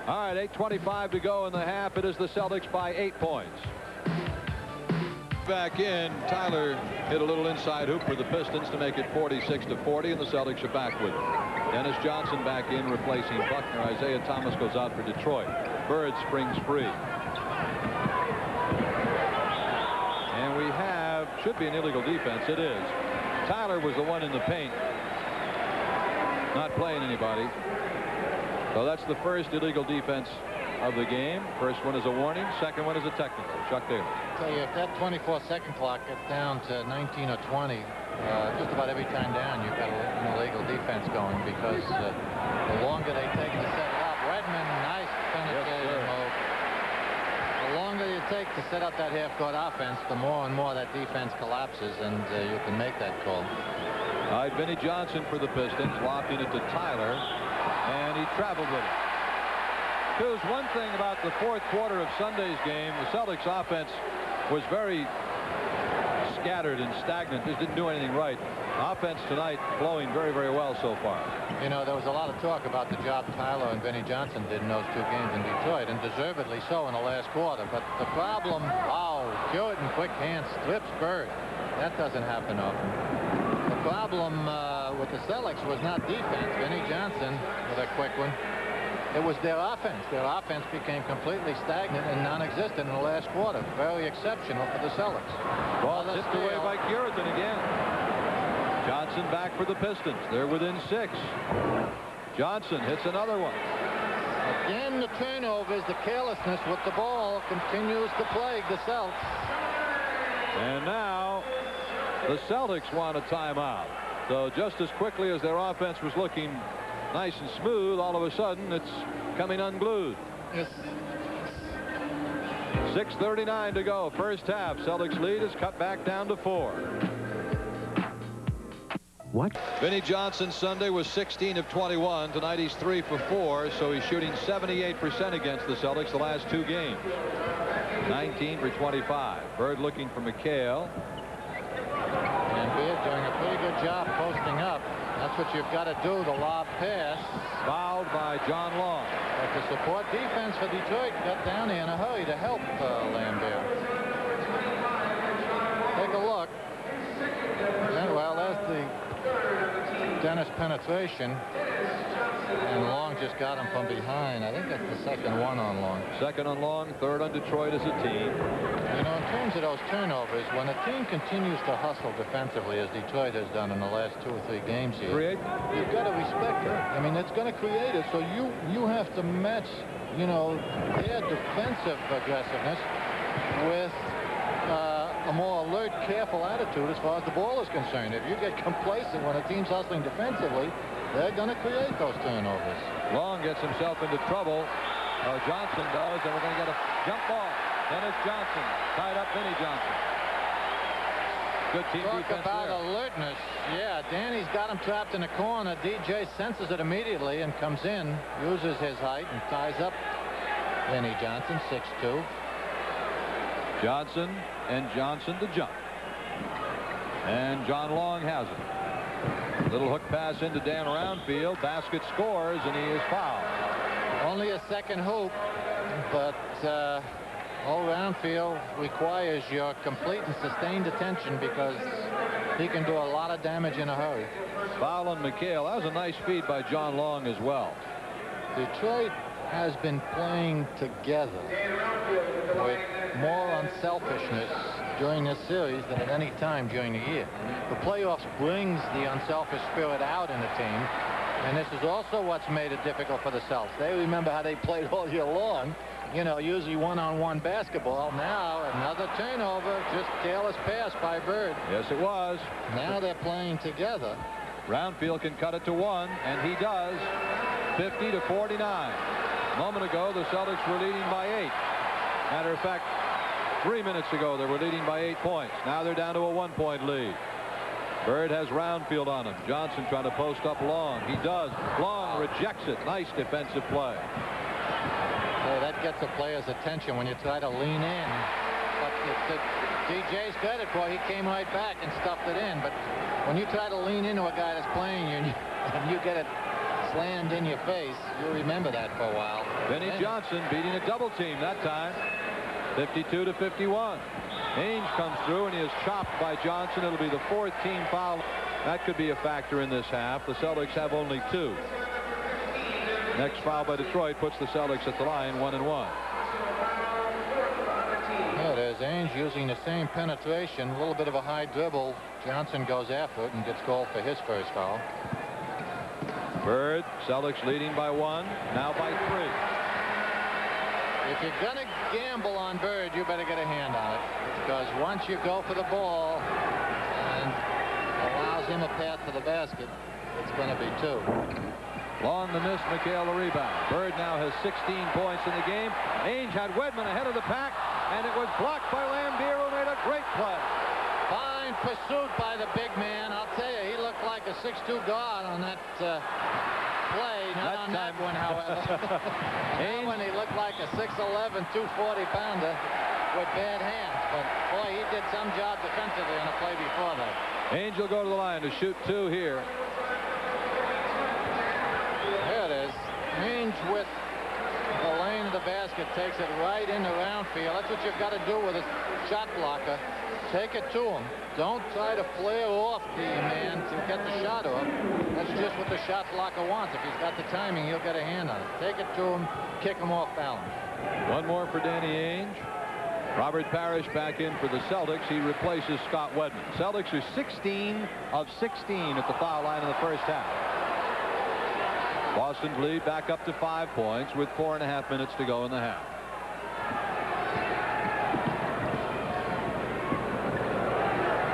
All right, 8:25 to go in the half. It is the Celtics by 8 points. Back in, Tyler hit a little inside hoop for the Pistons to make it 46-40, and the Celtics are back with it. Dennis Johnson back in, replacing Buckner. Isaiah Thomas goes out for Detroit. Bird springs free. And we have, should be an illegal defense. It is. Tyler was the one in the paint not playing anybody. So that's the first illegal defense of the game. First one is a warning. Second one is a technical. Chuck Daly. Tell you, if that 24-second clock gets down to 19 or 20, just about every time down, you've got an illegal defense going, because the longer they take to set it up. Redmond, nice penetrating move. The longer you take to set up that half-court offense, the more and more that defense collapses, and you can make that call. All right, Vinnie Johnson for the Pistons, lofting it to Tyler, and he traveled with it. There's one thing about the fourth quarter of Sunday's game. The Celtics offense was very scattered and stagnant. Just didn't do anything right. Offense tonight flowing very, very well so far. You know, there was a lot of talk about the job Tyler and Vinnie Johnson did in those two games in Detroit, and deservedly so in the last quarter. But the problem, wow, Jewett in quick hands strips Bird. That doesn't happen often. The problem with the Celtics was not defense. Vinnie Johnson with a quick one. It was their offense. Their offense became completely stagnant and non-existent in the last quarter. Very exceptional for the Celtics. Ball tipped away by Curitan again. Johnson back for the Pistons. They're within 6. Johnson hits another one. Again, the turnovers, the carelessness with the ball continues to plague the Celtics. And now the Celtics want a timeout. So just as quickly as their offense was looking nice and smooth, all of a sudden it's coming unglued. Yes. 6:39 to go. First half. Celtics lead is cut back down to 4. What? Vinnie Johnson Sunday was 16 of 21. Tonight he's 3 for 4, so he's shooting 78% against the Celtics the last 2 games. 19 for 25. Bird looking for McHale. And Beard doing a pretty good job posting up. That's what you've got to do, the lob pass. Fouled by John Long. But the support defense for Detroit got down there in a hurry to help Lambert. Take a look. And, well, there's the Dennis penetration. And Long just got him from behind. I think that's the second one on Long. Second on Long, third on Detroit as a team. You know, in terms of those turnovers, when a team continues to hustle defensively, as Detroit has done in the last 2 or 3 games here, you've got to respect it. I mean, it's going to create it, so you have to match, you know, their defensive aggressiveness with a more alert, careful attitude as far as the ball is concerned. If you get complacent when a team's hustling defensively, they're going to create those turnovers. Long gets himself into trouble. Johnson does, and we're going to get a jump ball. Dennis Johnson tied up Vinnie Johnson. Good team Talk defense about there. alertness. Yeah, Danny's got him trapped in a corner. DJ senses it immediately and comes in, uses his height, and ties up Vinnie Johnson, 6'2". Johnson and Johnson to jump. And John Long has it. Little hook pass into Dan Roundfield. Basket scores, and he is fouled. Only a second hoop, but all Roundfield requires your complete and sustained attention, because he can do a lot of damage in a hurry. Foul on McHale. That was a nice feed by John Long as well. Detroit has been playing together with more unselfishness during this series than at any time during the year. The playoffs brings the unselfish spirit out in the team, and this is also what's made it difficult for the Celtics. They remember how they played all year long, you know, usually one-on-one basketball. Now another turnover, just careless pass by Bird. Yes, it was. Now they're playing together. Roundfield can cut it to 1, and he does. 50-49. A moment ago, the Celtics were leading by 8. Matter of fact, 3 minutes ago, they were leading by 8 points. Now they're down to a 1-point lead. Bird has Roundfield on him. Johnson trying to post up Long. He does. Long rejects it. Nice defensive play. Well, that gets a player's attention when you try to lean in. But DJ's credit for, he came right back and stuffed it in. But when you try to lean into a guy that's playing you and you get it slammed in your face, you'll remember that for a while. Vinnie Johnson beating a double team that time. 52-51. Ainge comes through, and he is chopped by Johnson. It'll be the 4th team foul. That could be a factor in this half. The Celtics have only 2. Next foul by Detroit puts the Celtics at the line 1-1. Yeah, there's Ainge using the same penetration, a little bit of a high dribble. Johnson goes after it and gets called for his first foul. Bird, Celtics leading by 1, now by 3. If you're going to gamble on Bird, you better get a hand on it. Because once you go for the ball and allows him a path to the basket, it's going to be 2. Long the miss, McHale the rebound. Bird now has 16 points in the game. Ainge had Wedman ahead of the pack, and it was blocked by Lambier, who made a great play. Fine pursuit by the big man. I'll tell you, he looked like a 6'2 guard on that play. Not on that one, however. That one, he looked like a 6'11", 240-pounder with bad hands. But, boy, he did some job defensively on the play before that. Ainge will go to the line to shoot 2 here. There it is. Ainge with the lane of the basket takes it right into round field. That's what you've got to do with a shot blocker. Take it to him. Don't try to flare off the man to get the shot off. That's just what the shot blocker wants. If he's got the timing, he'll get a hand on it. Take it to him, kick him off balance. One more for Danny Ainge. Robert Parrish back in for the Celtics. He replaces Scott Wedman. Celtics are 16 of 16 at the foul line in the first half. Boston's lead back up to 5 points with 4.5 minutes to go in the half.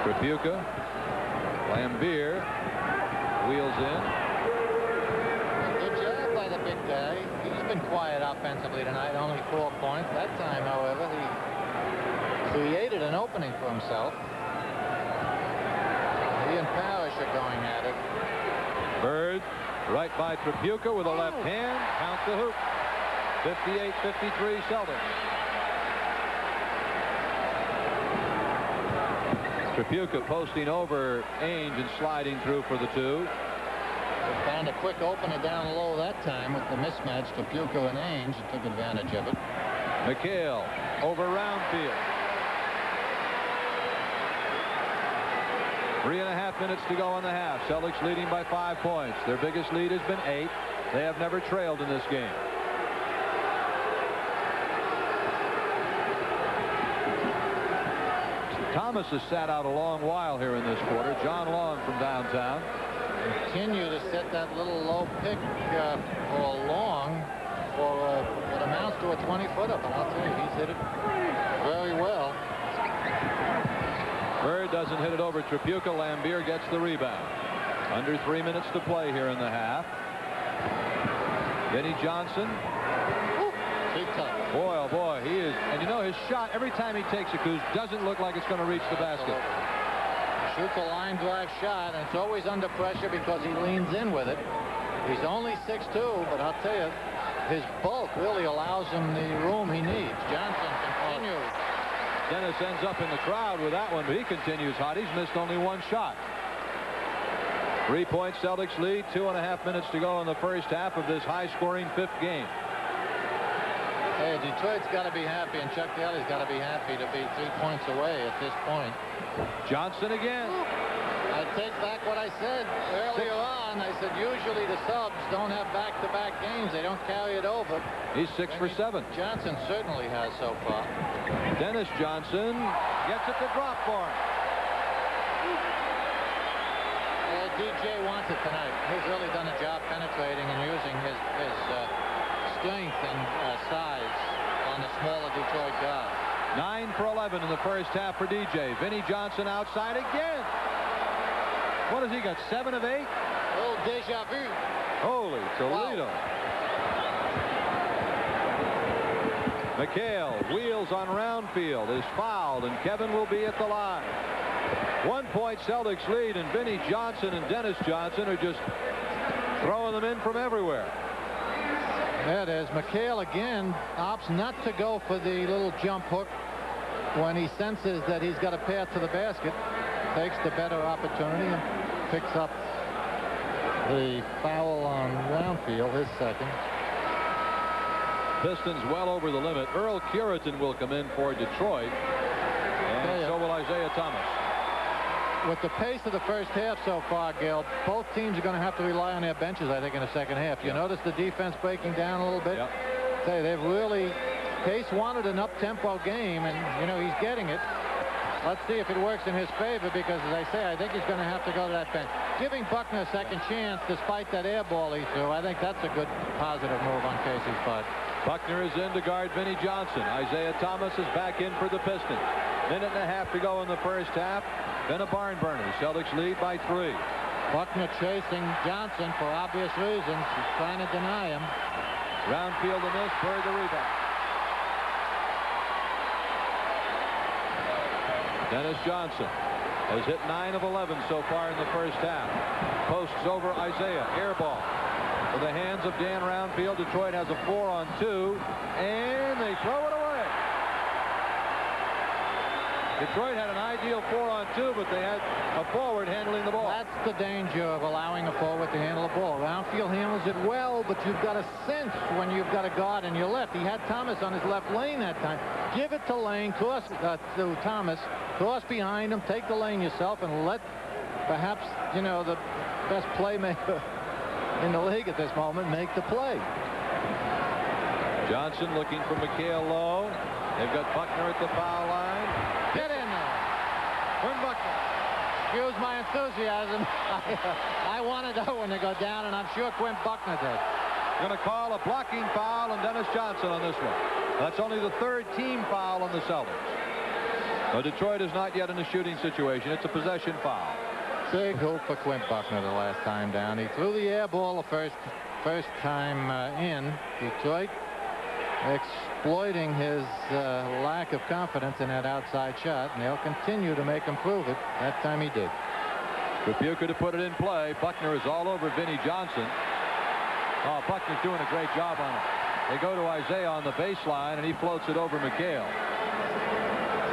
Tripucka, Lambier wheels in. Good job by the big guy. He's been quiet offensively tonight, only 4 points. That time, however, he created an opening for himself. He and Parrish are going at it. Bird right by Tripucka with a left hand. Count the hoop. 58-53 Celtics. Tripucka posting over Ainge and sliding through for the 2. They found a quick opener down low that time with the mismatch. Tripucka and Ainge took advantage of it. McHale over Roundfield. 3.5 minutes to go in the half. Celtics leading by 5 points. Their biggest lead has been 8. They have never trailed in this game. Thomas has sat out a long while here in this quarter. John Long from downtown. Continue to set that little low pick for Long for what amounts to a 20-footer. But I'll tell you, he's hit it very well. Bird doesn't hit it over Tripucka. Lambier gets the rebound. Under 3 minutes to play here in the half. Vinnie Johnson. Boy, oh boy, he is. And you know, his shot, every time he takes a Coos, doesn't look like it's going to reach the basket. Shoots a line drive shot, and it's always under pressure because he leans in with it. He's only 6'2", but I'll tell you, his bulk really allows him the room he needs. Johnson continues. Dennis ends up in the crowd with that one, but he continues hot. He's missed only 1 shot. 3-point Celtics lead. 2.5 minutes to go in the first half of this high-scoring 5th game. Hey, Detroit's got to be happy, and Chuck Daly's got to be happy to be 3 points away at this point. Johnson again. I take back what I said earlier on. I said usually the subs don't have back-to-back games. They don't carry it over. He's 6 for 7. Johnson certainly has so far. Dennis Johnson gets it to drop for him. DJ wants it tonight. He's really done a job penetrating and using his strength and size on the smaller Detroit guard. 9 for 11 in the first half for DJ. Vinnie Johnson outside again. What has he got? 7 of 8? Oh, deja vu. Holy Toledo. Wow. McHale wheels on Roundfield, is fouled, and Kevin will be at the line. 1 point Celtics lead, and Vinnie Johnson and Dennis Johnson are just throwing them in from everywhere. There it is. McHale again opts not to go for the little jump hook when he senses that he's got a path to the basket. Takes the better opportunity and picks up the foul on Roundfield, his second. Pistons well over the limit. Earl Curitan will come in for Detroit, and so will Isaiah Thomas. With the pace of the first half so far, Gil, both teams are going to have to rely on their benches, I think, in the second half. You notice the defense breaking down a little bit? Yep. Say they've really, Pace wanted an up-tempo game, and, you know, he's getting it. Let's see if it works in his favor, because, as I say, I think he's going to have to go to that bench. giving Buckner a second chance despite that air ball he threw. I think that's a good positive move on Casey's part. Buckner is in to guard Vinnie Johnson. Isaiah Thomas is back in for the Pistons. Minute and a half to go in the first half. Been a barn burner. Celtics lead by 3. Buckner chasing Johnson for obvious reasons. He's trying to deny him. Round field a miss. Bird the rebound. Dennis Johnson has hit 9 of 11 so far in the first half. Posts over Isaiah. Air ball to the hands of Dan Roundfield. Detroit has a 4-on-2, and they throw it away. Detroit had an ideal 4-on-2, but they had a forward handling the ball. That's the danger of allowing a forward to handle the ball. Roundfield handles it well, but you've got to sense when you've got a guard in your left. He had Thomas on his left lane that time. Give it to Lane, toss to Thomas, toss behind him, take the lane yourself, and let perhaps, you know, the best playmaker in the league at this moment make the play. Johnson looking for Mikhail Lowe. They've got Buckner at the foul line. Get in there. Quinn Buckner. Excuse my enthusiasm. I wanted that one to go down, and I'm sure Quinn Buckner did. Going to call a blocking foul on Dennis Johnson on this one. That's only the 3rd team foul on the Celtics. So Detroit is not yet in a shooting situation. It's a possession foul. Big hoop for Quinn Buckner the last time down. He threw the air ball the first time in. Detroit exploiting his lack of confidence in that outside shot, and they'll continue to make him prove it. That time he did. Tripucka to put it in play. Buckner is all over Vinnie Johnson. Oh, Buckner's doing a great job on it. They go to Isaiah on the baseline, and he floats it over Mikhail.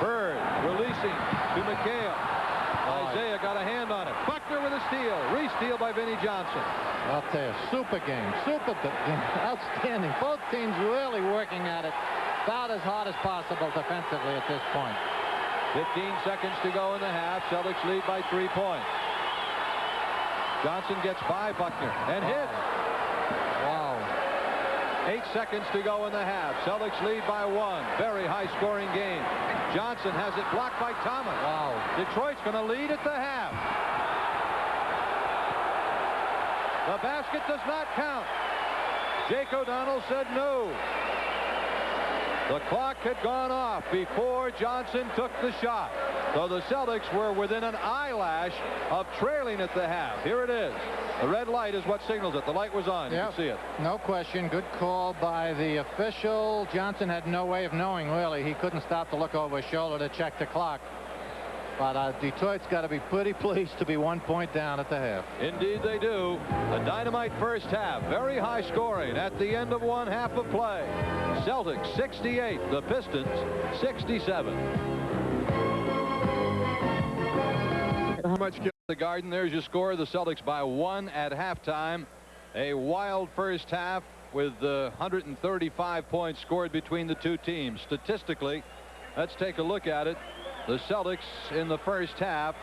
Bird releasing to Mikhail. Isaiah got a hand on it. Buckner with a steal. Re-steal by Vinnie Johnson. I'll tell you, super game. Outstanding. Both teams really working at it about as hard as possible defensively at this point. 15 seconds to go in the half. Celtics lead by 3 points. Johnson gets by Buckner and hits. Wow. 8 seconds to go in the half. Celtics lead by 1. Very high-scoring game. Johnson has it blocked by Thomas. Wow. Detroit's going to lead at the half. The basket does not count. Jake O'Donnell said no. The clock had gone off before Johnson took the shot. So the Celtics were within an eyelash of trailing at the half. Here it is. The red light is what signals it. The light was on. You can see it. No question. Good call by the official. Johnson had no way of knowing, really. He couldn't stop to look over his shoulder to check the clock. But Detroit's got to be pretty pleased to be 1 point down at the half. Indeed they do. A dynamite first half. Very high scoring at the end of one half of play. Celtics 68. The Pistons 67. How much the Garden? There's your score. The Celtics by 1 at halftime. A wild first half with 135 points scored between the two teams. Statistically, let's take a look at it. The Celtics in the first half,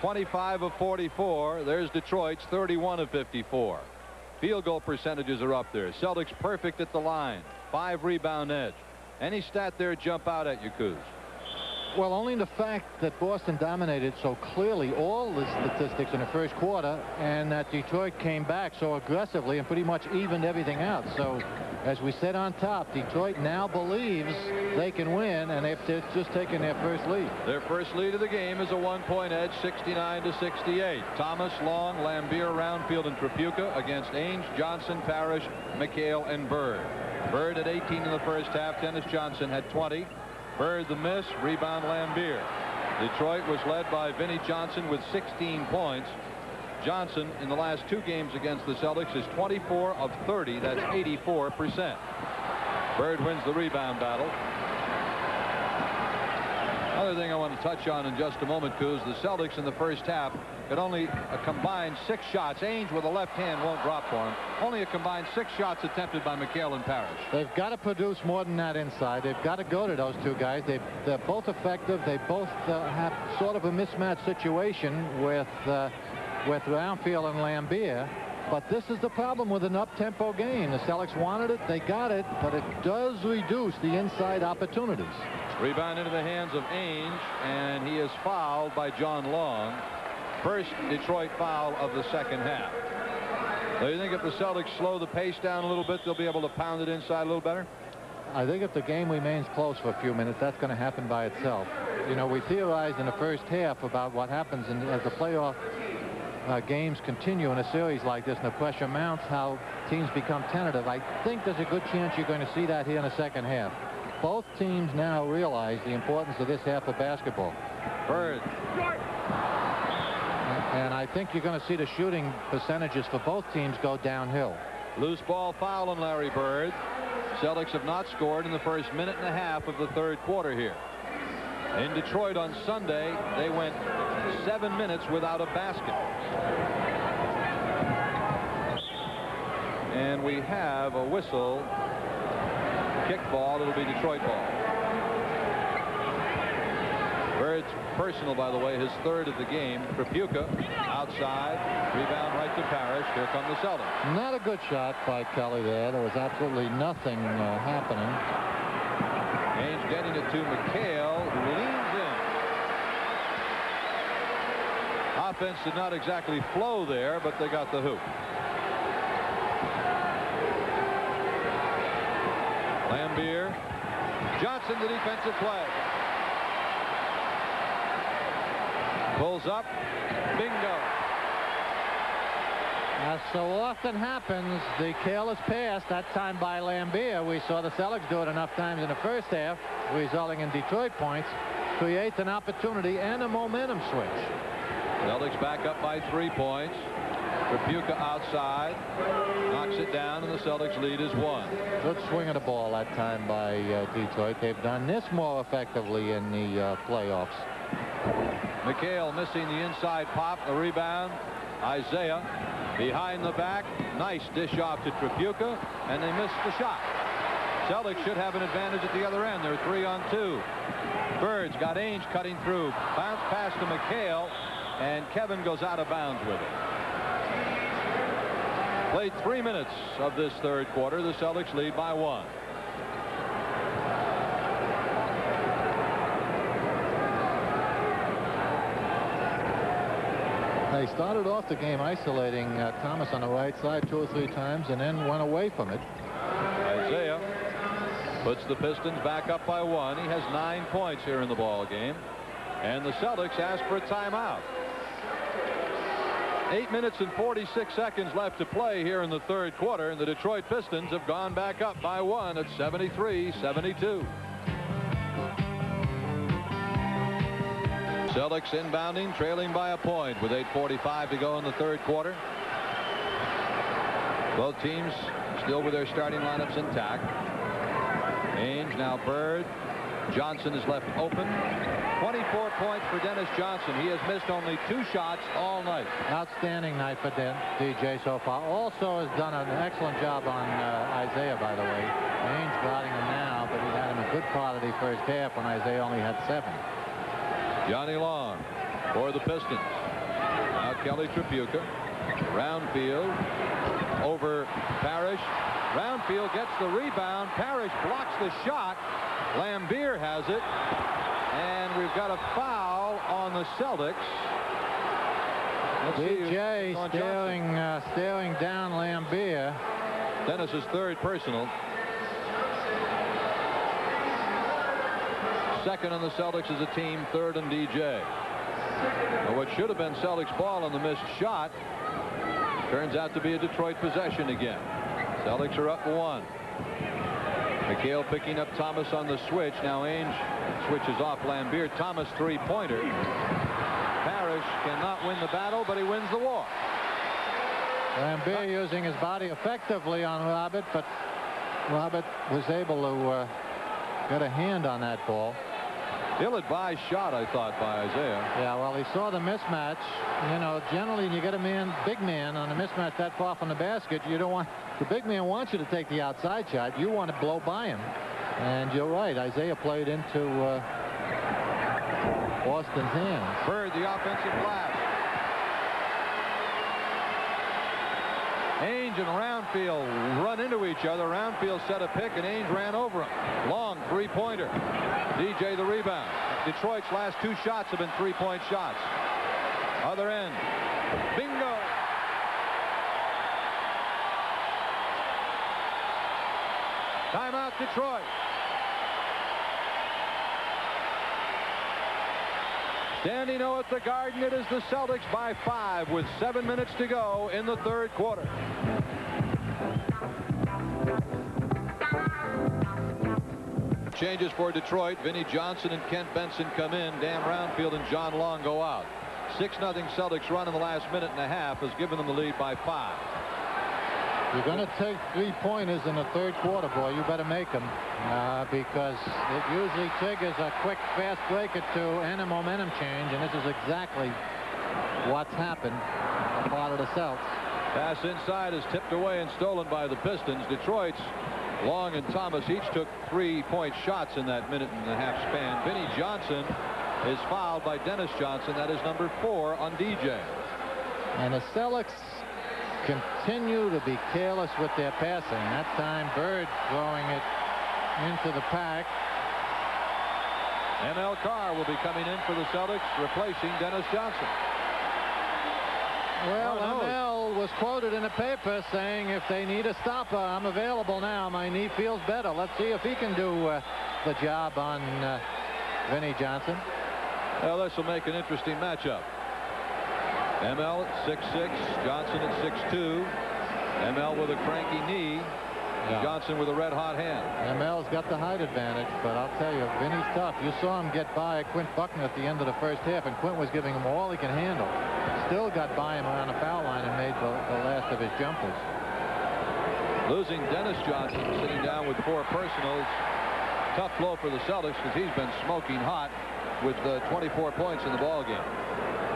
25 of 44. There's Detroit's 31 of 54. Field goal percentages are up there. Celtics perfect at the line. 5 rebound edge. Any stat there jump out at you, Kuz? Well, only the fact that Boston dominated so clearly all the statistics in the first quarter, and that Detroit came back so aggressively and pretty much evened everything out. So, as we said on top, Detroit now believes they can win, and they've just taken their first lead. Their first lead of the game is a 1-point edge, 69 to 68. Thomas, Long, Lambier, Roundfield, and Tripucka against Ainge, Johnson, Parrish, McHale, and Bird. Bird had 18 in the first half. Dennis Johnson had 20. Bird the miss, rebound Lambier. Detroit was led by Vinnie Johnson with 16 points. Johnson in the last 2 games against the Celtics is 24 of 30. That's 84%. Bird wins the rebound battle. Another thing I want to touch on in just a moment, Kuz, the Celtics in the first half had only a combined 6 shots. Ainge with a left hand won't drop for him. Only a combined 6 shots attempted by McHale and Parrish. They've got to produce more than that inside. They've got to go to those two guys. They're both effective. They both have sort of a mismatch situation with Roundfield and Lambier. But this is the problem with an up-tempo game. The Celtics wanted it, they got it, but it does reduce the inside opportunities. Rebound into the hands of Ainge, and he is fouled by John Long. first Detroit foul of the second half. Do you think if the Celtics slow the pace down a little bit, they'll be able to pound it inside a little better? I think if the game remains close for a few minutes, that's going to happen by itself. You know, we theorized in the first half about what happens as the playoff games continue in a series like this and the pressure mounts, how teams become tentative. I think there's a good chance you're going to see that here in the second half. Both teams now realize the importance of this half of basketball. Bird. And I think you're going to see the shooting percentages for both teams go downhill. Loose ball foul on Larry Bird. Celtics have not scored in the first minute and a half of the third quarter here. In Detroit on Sunday, they went 7 minutes without a basket. And we have a whistle. Kick ball. It'll be Detroit ball. Bird's personal, by the way, his third of the game. Tripucka outside. Rebound right to Parrish. Here come the Celtics. Not a good shot by Kelly there. There was absolutely nothing happening. Ainge getting it to McHale, who leans in. Offense did not exactly flow there, but they got the hoop. Lambier. Johnson, the defensive play. Pulls up. Bingo. As so often happens, the careless pass, that time by Lambier, we saw the Celtics do it enough times in the first half, resulting in Detroit points, creates an opportunity and a momentum switch. Celtics back up by 3 points. Tripucka outside, knocks it down, and the Celtics lead is 1. Good swing of the ball that time by Detroit. They've done this more effectively in the playoffs. McHale missing the inside pop, the rebound. Isaiah behind the back. Nice dish off to Tripucka, and they missed the shot. Celtics should have an advantage at the other end. They're 3-on-2. Bird's got Ainge cutting through. Bounce pass to McHale, and Kevin goes out of bounds with it. Played 3 minutes of this third quarter. The Celtics lead by 1. They started off the game isolating Thomas on the right side 2 or 3 times and then went away from it. Isaiah puts the Pistons back up by 1. He has 9 points here in the ball game, and the Celtics ask for a timeout. 8 minutes and 46 seconds left to play here in the third quarter, and the Detroit Pistons have gone back up by 1 at 73-72. Celtics inbounding, trailing by a point with 8:45 to go in the third quarter. Both teams still with their starting lineups intact. Ainge, now Bird. Johnson is left open. 24 points for Dennis Johnson. He has missed only 2 shots all night. Outstanding night for DJ so far. Also has done an excellent job on Isaiah, by the way. Ainge guarding him now, but he had him a good part of the first half when Isaiah only had 7. Johnny Long for the Pistons. Now Kelly Tripucka. Roundfield over Parrish. Roundfield gets the rebound. Parrish blocks the shot. Lambier has it. And we've got a foul on the Celtics. DJ staring down Lambier. Dennis's third personal. Second on the Celtics as a team, third on DJ. Now what should have been Celtics ball on the missed shot turns out to be a Detroit possession again. Celtics are up 1. McHale picking up Thomas on the switch. Now Ainge switches off Lambier. Thomas 3-pointer. Parrish cannot win the battle, but he wins the war. Lambier using his body effectively on Robert, but Robert was able to get a hand on that ball. Ill-advised shot, I thought, by Isaiah. Yeah, well, he saw the mismatch. You know, generally, when you get a big man on a mismatch that far from the basket, you don't want the big man wants you to take the outside shot. You want to blow by him. And you're right. Isaiah played into Boston's hands. Bird, the offensive blast. Ainge and Roundfield run into each other. Roundfield set a pick, and Ainge ran over him. Long 3-pointer. DJ the rebound. Detroit's last 2 shots have been 3-point shots. Other end. Bingo. Timeout, Detroit. Standing O at the Garden, it is the Celtics by 5 with 7 minutes to go in the third quarter. Changes for Detroit. Vinnie Johnson and Kent Benson come in. Dan Brownfield and John Long go out. 6-0 Celtics run in the last minute and a half has given them the lead by 5. You're going to take 3-pointers in the third quarter, boy. You better make them because it usually triggers a quick, fast break or two and a momentum change, and this is exactly what's happened on the part of the Celtics. Pass inside is tipped away and stolen by the Pistons. Detroit's Long and Thomas each took 3-point shots in that minute and a half span. Vinnie Johnson is fouled by Dennis Johnson. That is number 4 on DJ. And the Celtics continue to be careless with their passing. That time Bird throwing it into the pack. ML Carr will be coming in for the Celtics, replacing Dennis Johnson. Well, ML was quoted in the paper saying if they need a stopper, I'm available now. My knee feels better. Let's see if he can do the job on Vinnie Johnson. Well, this will make an interesting matchup. ML at 6'6", Johnson at 6'2". ML with a cranky knee. Yeah. Johnson with a red-hot hand. ML's got the height advantage, but I'll tell you, Vinny's tough. You saw him get by Quint Buckner at the end of the first half, and Quint was giving him all he can handle. Still got by him around the foul line and made the last of his jumpers. Losing Dennis Johnson, sitting down with 4 personals. Tough blow for the Celtics because he's been smoking hot with 24 points in the ballgame,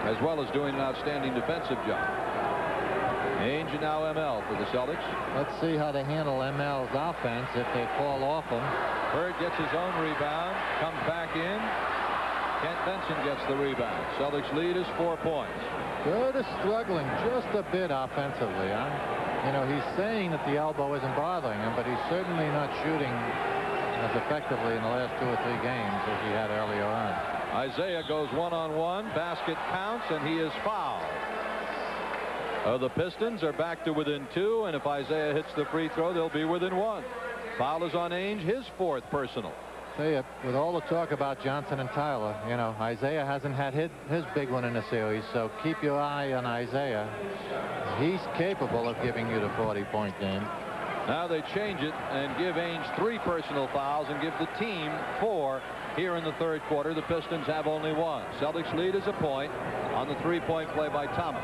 as well as doing an outstanding defensive job. Ainge and now ML for the Celtics. Let's see how they handle ML's offense if they fall off him. Bird gets his own rebound, comes back in. Kent Benson gets the rebound. Celtics lead is 4 points. Bird is struggling just a bit offensively. You know, he's saying that the elbow isn't bothering him, but he's certainly not shooting as effectively in the last 2 or 3 games as he had earlier on. Isaiah goes one-on-one. Basket counts, and he is fouled. The Pistons are back to within 2, and if Isaiah hits the free throw, they'll be within 1. Foul is on Ainge, his 4th personal. Tell you, with all the talk about Johnson and Tyler, you know, Isaiah hasn't had his big one in the series, so keep your eye on Isaiah. He's capable of giving you the 40-point game. Now they change it and give Ainge 3 personal fouls and give the team 4 here in the third quarter. The Pistons have only 1. Celtics lead is a point on the 3-point play by Thomas.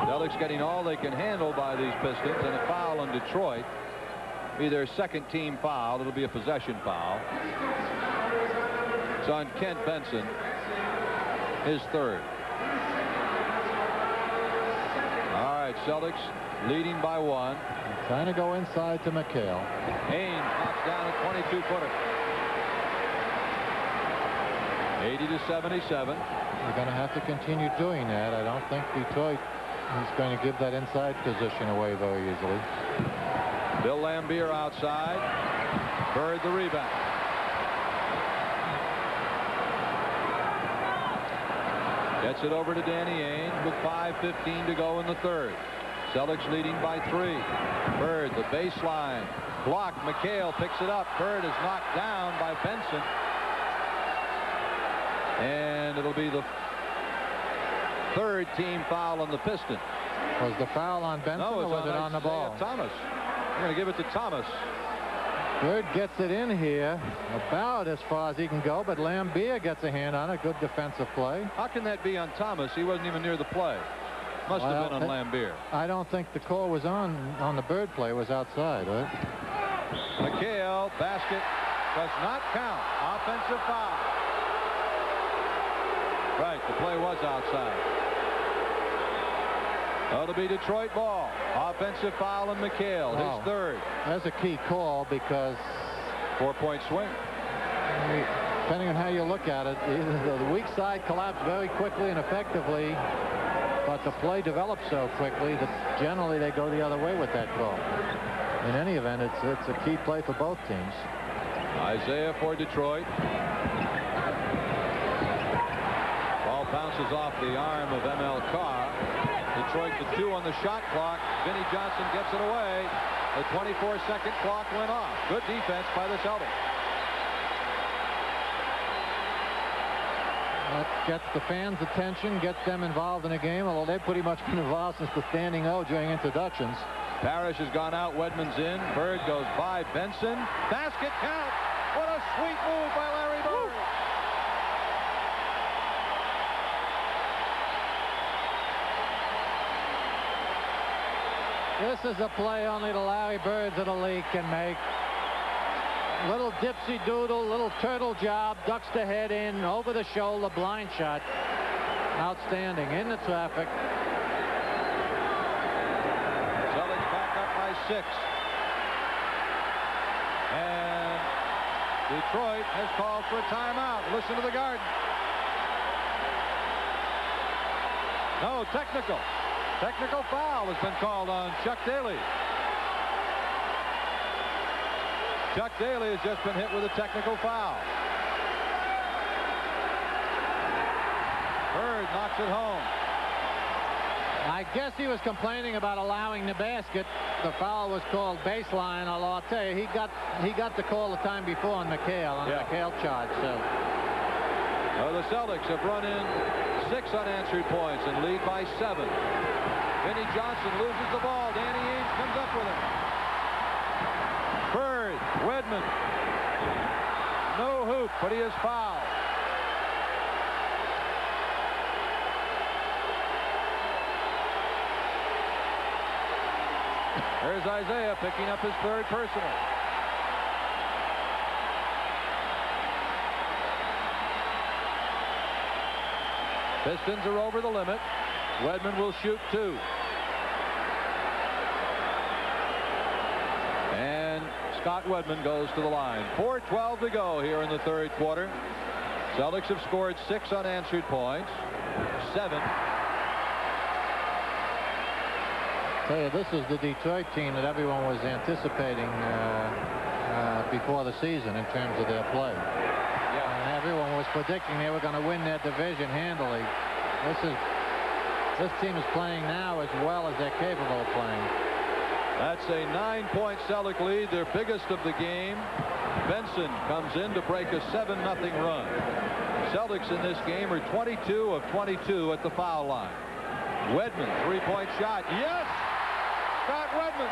Celtics getting all they can handle by these Pistons, and a foul on Detroit. Be their 2nd team foul. It'll be a possession foul. It's on Kent Benson, his 3rd. All right, Celtics leading by 1. Trying to go inside to McHale. Ainge knocks down a 22-footer. 80-77. You're going to have to continue doing that. I don't think Detroit is going to give that inside position away very easily. Bill Laimbeer outside. Bird the rebound. Gets it over to Danny Ainge with 5:15 to go in the third. Celtics leading by 3. Bird the baseline. Blocked. McHale picks it up. Bird is knocked down by Benson. And it'll be the 3rd team foul on the Pistons. Was the foul on Benson or was it on the ball? Thomas. I'm going to give it to Thomas. Bird gets it in here about as far as he can go, but Laimbeer gets a hand on it. Good defensive play. How can that be on Thomas? He wasn't even near the play. Must have been on Laimbeer. I don't think the call was on the Bird play. It was outside, right? McHale, basket does not count. Offensive foul. Right, the play was outside. That'll be Detroit ball. Offensive foul on McHale, his 3rd. That's a key call because 4-point swing. Depending on how you look at it, the weak side collapsed very quickly and effectively, but the play developed so quickly that generally they go the other way with that call. In any event, it's a key play for both teams. Isaiah for Detroit. Ball bounces off the arm of M.L. Carr. Detroit to 2 on the shot clock. Vinnie Johnson gets it away. The 24-second clock went off. Good defense by the Celtics. That gets the fans' attention, gets them involved in the game, although they've pretty much been involved since the standing O during introductions. Parrish has gone out. Wedman's in. Bird goes by Benson. Basket count. What a sweet move by Larry Bird. This is a play only the Larry Birds of the league can make. Little dipsy doodle, little turtle job, ducks the head in, over the shoulder, blind shot. Outstanding. In the traffic. Celtics back up by 6. And Detroit has called for a timeout. Listen to the Garden. No, technical. Technical foul has been called on Chuck Daly. Chuck Daly has just been hit with a technical foul. Bird knocks it home. I guess he was complaining about allowing the basket. The foul was called baseline, although I'll tell you, he got the call the time before on McHale, on the McHale charge. So. The Celtics have run in 6 unanswered points and lead by 7. Vinnie Johnson loses the ball. Danny Ainge comes up with it. Bird, Wedman. No hoop, but he is fouled. There's Isaiah picking up his 3rd personal. Pistons are over the limit. Wedman will shoot 2. And Scott Wedman goes to the line. 4:12 to go here in the 3rd quarter. Celtics have scored 6 unanswered points. 7. Tell you, this is the Detroit team that everyone was anticipating before the season in terms of their play. And everyone was predicting they were going to win their division handily. This team is playing now as well as they're capable of playing. That's a 9-point Celtic lead, their biggest of the game. Benson comes in to break a 7-0 run. Celtics in this game are 22 of 22 at the foul line. Wedman, 3-point shot. Yes! Scott Wedman.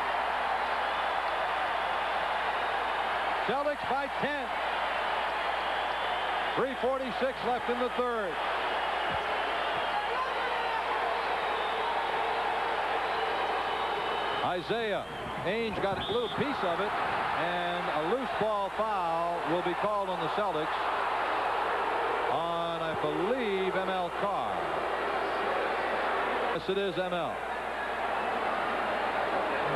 Celtics by 10. 3:46 left in the 3rd. Isaiah. Ainge got a little piece of it, and a loose ball foul will be called on the Celtics on, I believe, M.L. Carr. Yes, it is M.L.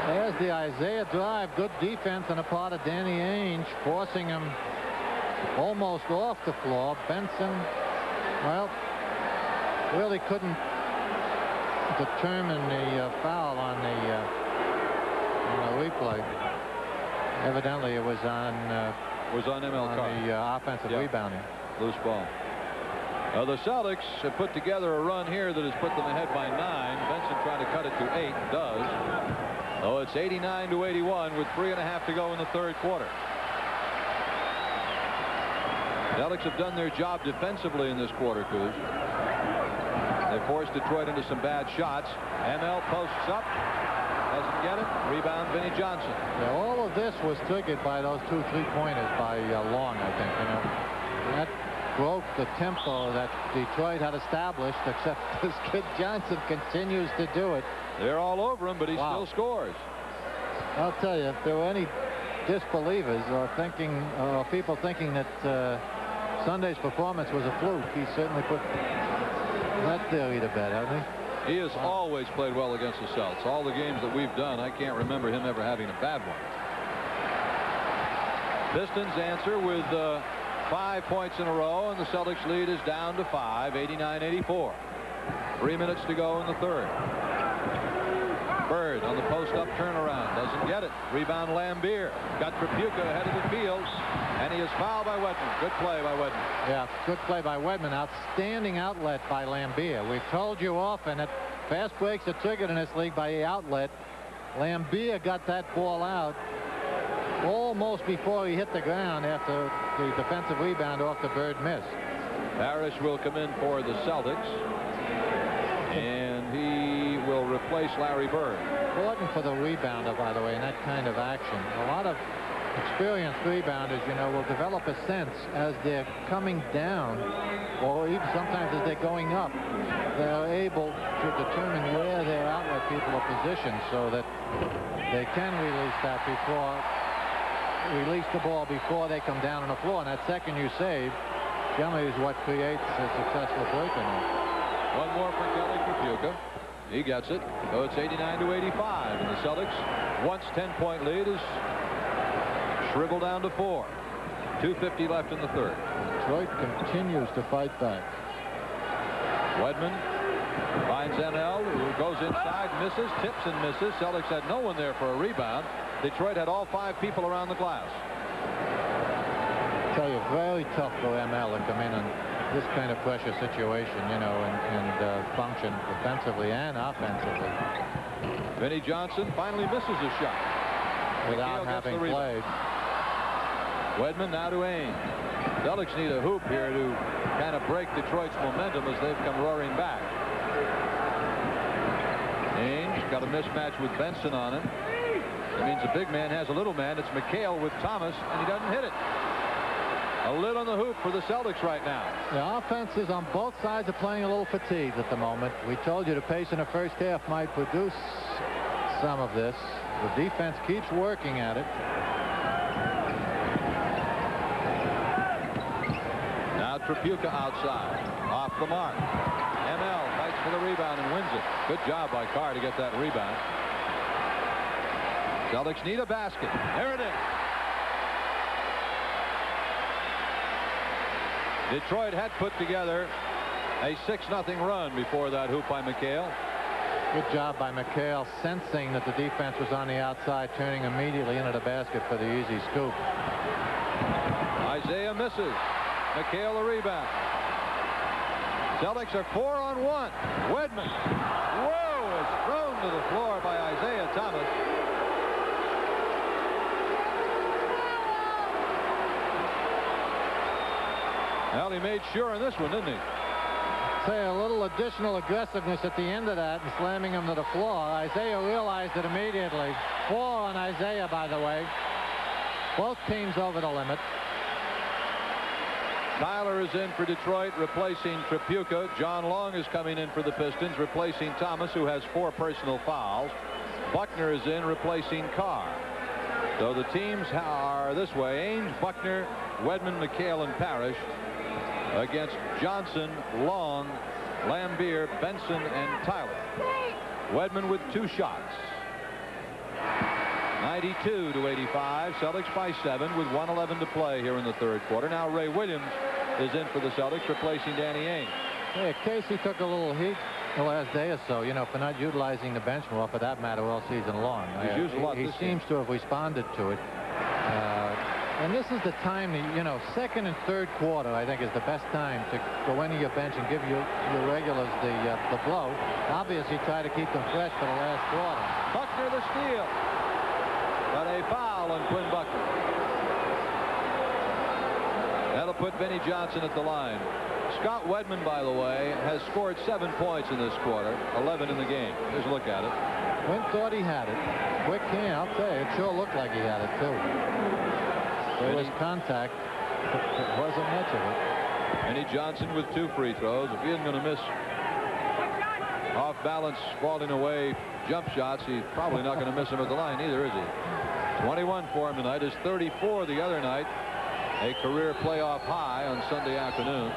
There's the Isaiah drive. Good defense on the part of Danny Ainge, forcing him almost off the floor. Benson, well, really couldn't determine the foul on the replay. Evidently, it was on M.L. Carr. The offensive rebounding. Loose ball. The Celtics have put together a run here that has put them ahead by 9. Benson trying to cut it to 8. Does. Oh, it's 89-81 with 3.5 to go in the 3rd quarter. Celtics have done their job defensively in this quarter, Coos. They forced Detroit into some bad shots. ML posts up. Doesn't get it. Rebound, Vinnie Johnson. Yeah, all of this was triggered by those 2 3-pointers by Long, I think. You know, that broke the tempo that Detroit had established, except this kid Johnson continues to do it. They're all over him, but he still scores. I'll tell you, if there were any disbelievers or people thinking that Sunday's performance was a fluke, he certainly put that theory to bed, hasn't he? He has always played well against the Celtics. All the games that we've done, I can't remember him ever having a bad one. Pistons answer with 5 points in a row, and the Celtics lead is down to 5, 89-84. 3 minutes to go in the 3rd. Bird on the post-up turnaround. Doesn't get it. Rebound Lambier. Got Tripucka ahead of the field. And he is fouled by Wedman. Good play by Wedman. Yeah, good play by Wedman. Outstanding outlet by Lambier. We've told you often that fast breaks are triggered in this league by the outlet. Lambier got that ball out almost before he hit the ground after the defensive rebound off the Bird miss. Parrish will come in for the Celtics. And he will replace Larry Bird. Important for the rebounder, by the way, in that kind of action. A lot of experienced rebounders, you know, will develop a sense as they're coming down, or even sometimes as they're going up. They're able to determine where their outlet people are positioned so that they can release the ball before they come down on the floor. And that second you save generally is what creates a successful break-in. One more for Kelly Tripucka. He gets it. So it's 89-85. And the Celtics, once 10-point lead, is shriveled down to 4. 2:50 left in the third. Detroit continues to fight back. Wedman finds NL, who goes inside, misses, tips and misses. Celtics had no one there for a rebound. Detroit had all 5 people around the glass. I tell you, very tough for ML to come in and this kind of pressure situation, you know, and function defensively and offensively. Vinnie Johnson finally misses a shot without having played. Wedman now to Ainge. Celtics need a hoop here to kind of break Detroit's momentum as they've come roaring back. Ainge got a mismatch with Benson on him. That means the big man has a little man. It's McHale with Thomas, and he doesn't hit it. A lid on the hoop for the Celtics right now. The offenses on both sides are playing a little fatigued at the moment. We told you the pace in the first half might produce some of this. The defense keeps working at it. Now Tripucka outside. Off the mark. ML fights for the rebound and wins it. Good job by Carr to get that rebound. Celtics need a basket. There it is. Detroit had put together a 6-0 run before that hoop by McHale. Good job by McHale, sensing that the defense was on the outside, turning immediately into the basket for the easy scoop. Isaiah misses. McHale the rebound. Celtics are 4-on-1. Wedman. Whoa! Is thrown to the floor by Isaiah Thomas. Well, he made sure on this one, didn't he? Say a little additional aggressiveness at the end of that and slamming him to the floor. Isaiah realized it immediately. 4 on Isaiah, by the way. Both teams over the limit. Tyler is in for Detroit, replacing Tripucka. John Long is coming in for the Pistons, replacing Thomas, who has 4 personal fouls. Buckner is in, replacing Carr. So the teams are this way: Ainge, Buckner, Wedman, McHale, and Parrish against Johnson, Long, Lambier, Benson, and Tyler. Wedman with 2 shots. 92-85. Celtics by 7 with 1:11 to play here in the third quarter. Now Ray Williams is in for the Celtics, replacing Danny Ainge. Yeah, Casey took a little heat the last day or so, you know, for not utilizing the bench more, for that matter, all season long. He's used a lot he this seems to have responded to it. And this is the time, you know, second and third quarter, I think, is the best time to go into your bench and give your regulars the blow. Obviously, try to keep them fresh for the last quarter. Buckner the steal. But a foul on Quinn Buckner. That'll put Vinnie Johnson at the line. Scott Wedman, by the way, has scored 7 points in this quarter, 11 in the game. Here's a look at it. Quinn thought he had it. Quick hand, I'll tell you, it sure looked like he had it, too. There was contact. It wasn't much of it. Vinnie Johnson with 2 free throws. If he isn't going to miss off balance, falling away jump shots, he's probably not going to miss them at the line either, is he? 21 for him tonight. His 34 the other night. A career playoff high on Sunday afternoon.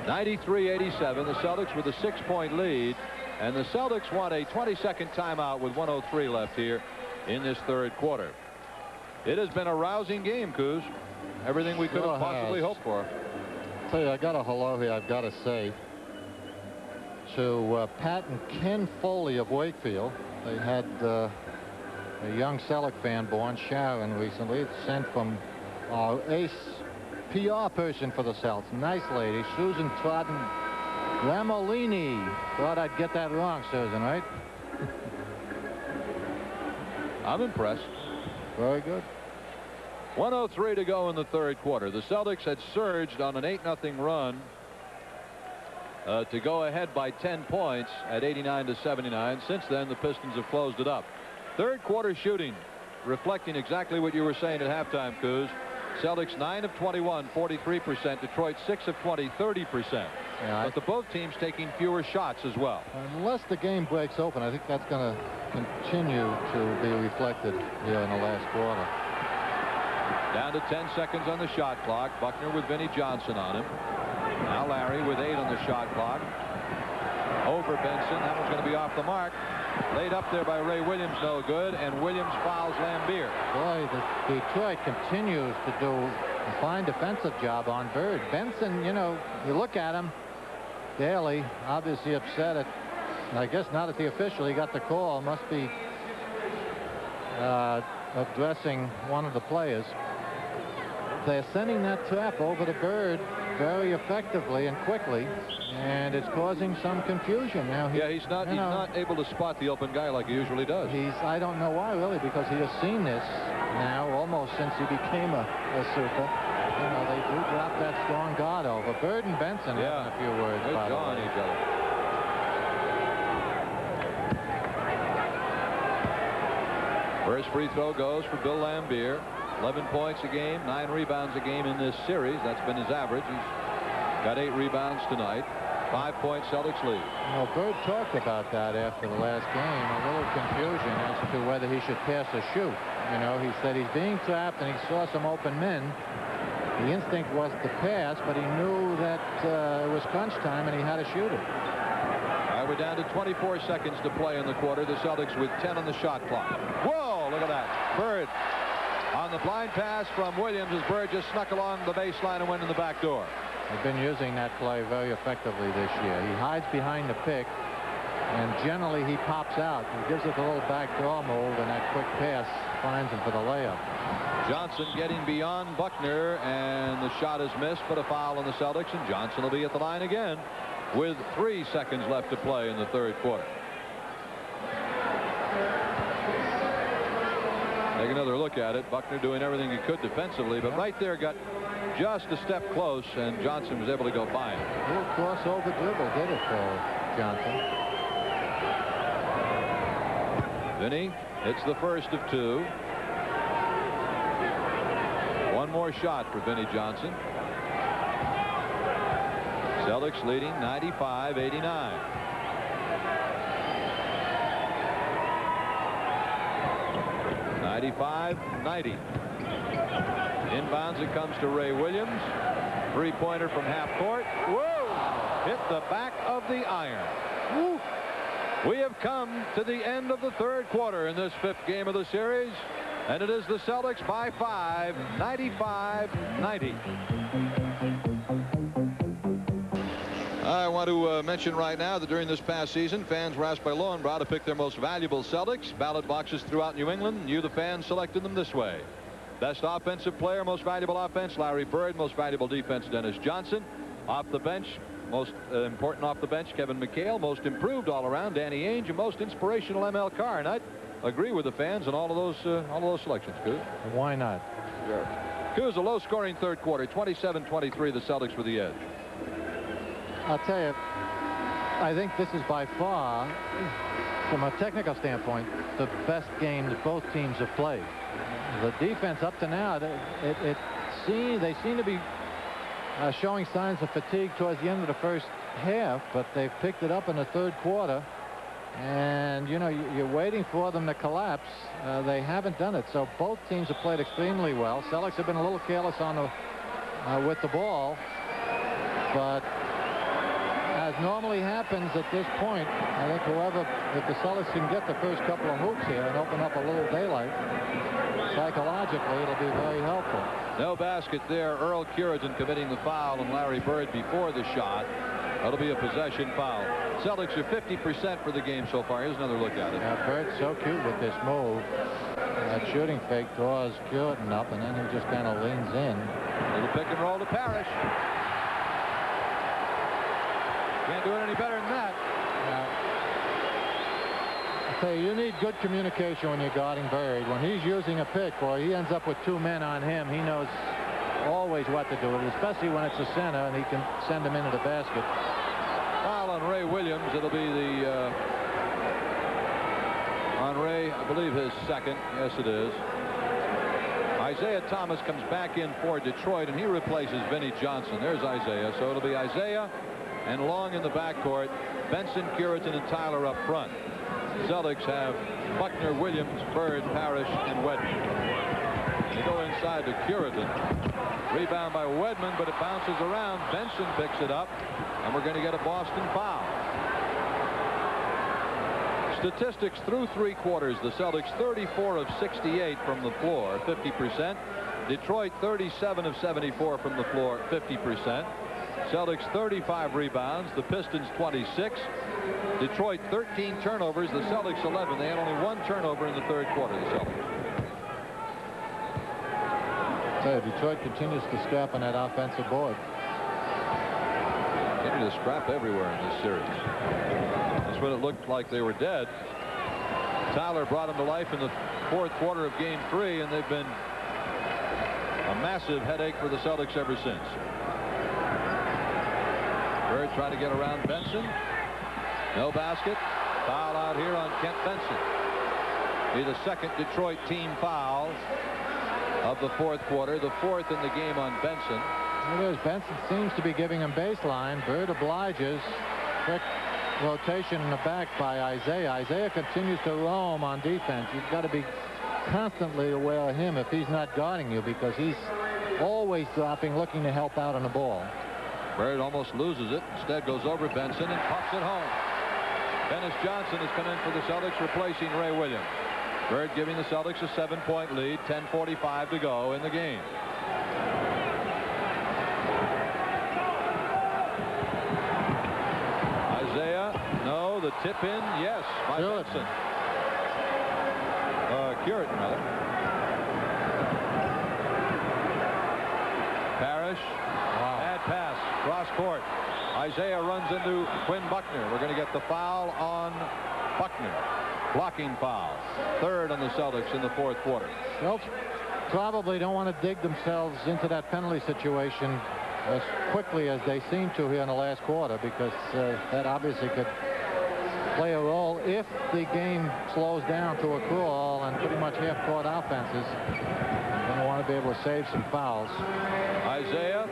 93-87. The Celtics with a 6-point lead. And the Celtics want a 22nd timeout with 1:03 left here in this third quarter. It has been a rousing game, Coos. Everything we could have possibly hoped for. Tell you, I got a hello here, I've got to say. to Pat and Ken Foley of Wakefield. They had a young Celtic fan born, Sharon, recently. It's sent from our ace PR person for the Celtics. Nice lady, Susan Totten Ramolini. Thought I'd get that wrong, Susan, right? I'm impressed. Very good. 1:03 to go in the third quarter. The Celtics had surged on an 8-0 run to go ahead by 10 points at 89-79. Since then, the Pistons have closed it up. Third quarter shooting, reflecting exactly what you were saying at halftime, Coos. Celtics 9 of 21, 43%. Detroit 6 of 20, 30%. Yeah, but both teams taking fewer shots as well. Unless the game breaks open, I think that's going to continue to be reflected here in the last quarter. Down to 10 seconds on the shot clock. Buckner with Vinnie Johnson on him. Now Larry with 8 on the shot clock. Over Benson. That one's going to be off the mark. Laid up there by Ray Williams, no good, and Williams fouls Lambier. Boy, the Detroit continues to do a fine defensive job on Bird. Benson, you know, you look at him, Daly obviously upset at, I guess not at the official. He got the call. Must be addressing one of the players. They're sending that trap over to Bird very effectively and quickly, and it's causing some confusion now. He's not able to spot the open guy like he usually does. I don't know why, really, because he has seen this now almost since he became a super. You know, they do drop that strong guard over. Bird and Benson having a few words about each other. First free throw goes for Bill Lambier. 11 points a game, 9 rebounds a game in this series. That's been his average. He's got 8 rebounds tonight. 5-point Celtics lead. Well, Bird talked about that after the last game. A little confusion as to whether he should pass or shoot. You know, he said he's being trapped and he saw some open men. The instinct was to pass, but he knew that it was crunch time and he had to shoot it. All right, we're down to 24 seconds to play in the quarter. The Celtics with 10 on the shot clock. Whoa, look at that. Bird on the blind pass from Williams as Bird just snuck along the baseline and went in the back door. They've been using that play very effectively this year. He hides behind the pick, and generally he pops out. He gives it a little back door move, and that quick pass finds him for the layup. Johnson getting beyond Buckner, and the shot is missed, but a foul on the Celtics, and Johnson will be at the line again with 3 seconds left to play in the third quarter. Take another look at it. Buckner doing everything he could defensively, but right there got just a step close, and Johnson was able to go by him. A little crossover dribble did it for Johnson. Vinny hits the first of 2. One more shot for Vinnie Johnson. Celtics leading 95-89. .90. Inbounds it comes to Ray Williams. 3-pointer from half court. Whoa! Hit the back of the iron. Woo! We have come to the end of the third quarter in this 5th game of the series, and it is the Celtics by 5, 95-90. I want to mention right now that during this past season, fans were asked by Lowenbrow to pick their most valuable Celtics. Ballot boxes throughout New England. You, the fans, selected them this way. Best offensive player, most valuable offense, Larry Bird. Most valuable defense, Dennis Johnson. Off the bench, most important off the bench, Kevin McHale. Most improved all around, Danny Ainge. And most inspirational, ML Carr. And I agree with the fans on all of those selections, Coos. Why not? Yeah. Coos, a low-scoring third quarter, 27-23, the Celtics with the edge. I'll tell you, I think this is by far, from a technical standpoint, the best game that both teams have played. The defense up to now, they seem to be showing signs of fatigue towards the end of the first half, but they've picked it up in the third quarter. And, you know, you're waiting for them to collapse. They haven't done it. So both teams have played extremely well. Celtics have been a little careless on the with the ball, but as normally happens at this point, I think if the Celtics can get the first couple of hoops here and open up a little daylight, psychologically it'll be very helpful. No basket there. Earl Curidan committing the foul on Larry Bird before the shot. That'll be a possession foul. Celtics are 50% for the game so far. Here's another look at it. Yeah, Bird's so cute with this move. That shooting fake draws Curtin up, and then he just kind of leans in. Little pick and roll to Parrish. Can't do it any better than that. I tell you, you need good communication when you're guarding Bird. When he's using a pick or he ends up with 2 men on him, he knows always what to do, especially when it's a center and he can send him into the basket. Foul on Ray Williams. It'll be the on Ray, I believe his second. Yes, it is. Isaiah Thomas comes back in for Detroit, and he replaces Vinnie Johnson. There's Isaiah. So it'll be Isaiah and Long in the backcourt. Benson, Curitan, and Tyler up front. Celtics have Buckner, Williams, Bird, Parrish, and Wedman. They go inside to Curitan. Rebound by Wedman, but it bounces around. Benson picks it up, and we're going to get a Boston foul. Statistics through 3 quarters. The Celtics 34 of 68 from the floor, 50%. Detroit 37 of 74 from the floor, 50%. Celtics 35 rebounds. The Pistons 26. Detroit 13 turnovers. The Celtics 11. They had only 1 turnover in the 3rd quarter. The Celtics. So Detroit continues to scrap on that offensive board. Continue to scrap everywhere in this series. That's when it looked like they were dead. Tyler brought them to life in the 4th quarter of Game 3, and they've been a massive headache for the Celtics ever since. Bird trying to get around Benson. No basket. Foul out here on Kent Benson. Be the 2nd Detroit team foul of the 4th quarter, the 4th in the game on Benson. It is. Benson seems to be giving him baseline. Bird obliges. Quick rotation in the back by Isaiah. Isaiah continues to roam on defense. You've got to be constantly aware of him if he's not guarding you, because he's always dropping, looking to help out on the ball. Bird almost loses it. Instead goes over Benson and pucks it home. Dennis Johnson has come in for the Celtics, replacing Ray Williams. Bird giving the Celtics a 7-point lead. 10:45 to go in the game. Isaiah, no, the tip in, yes, by Benson. Curitan, rather. Parrish. Wow. Bad pass, cross court. Isaiah runs into Quinn Buckner. We're going to get the foul on Buckner. Blocking foul. 3rd on the Celtics in the 4th quarter. Celtics probably don't want to dig themselves into that penalty situation as quickly as they seem to here in the last quarter, because that obviously could play a role if the game slows down to a crawl and pretty much half-court offenses. They're going to want to be able to save some fouls. Isaiah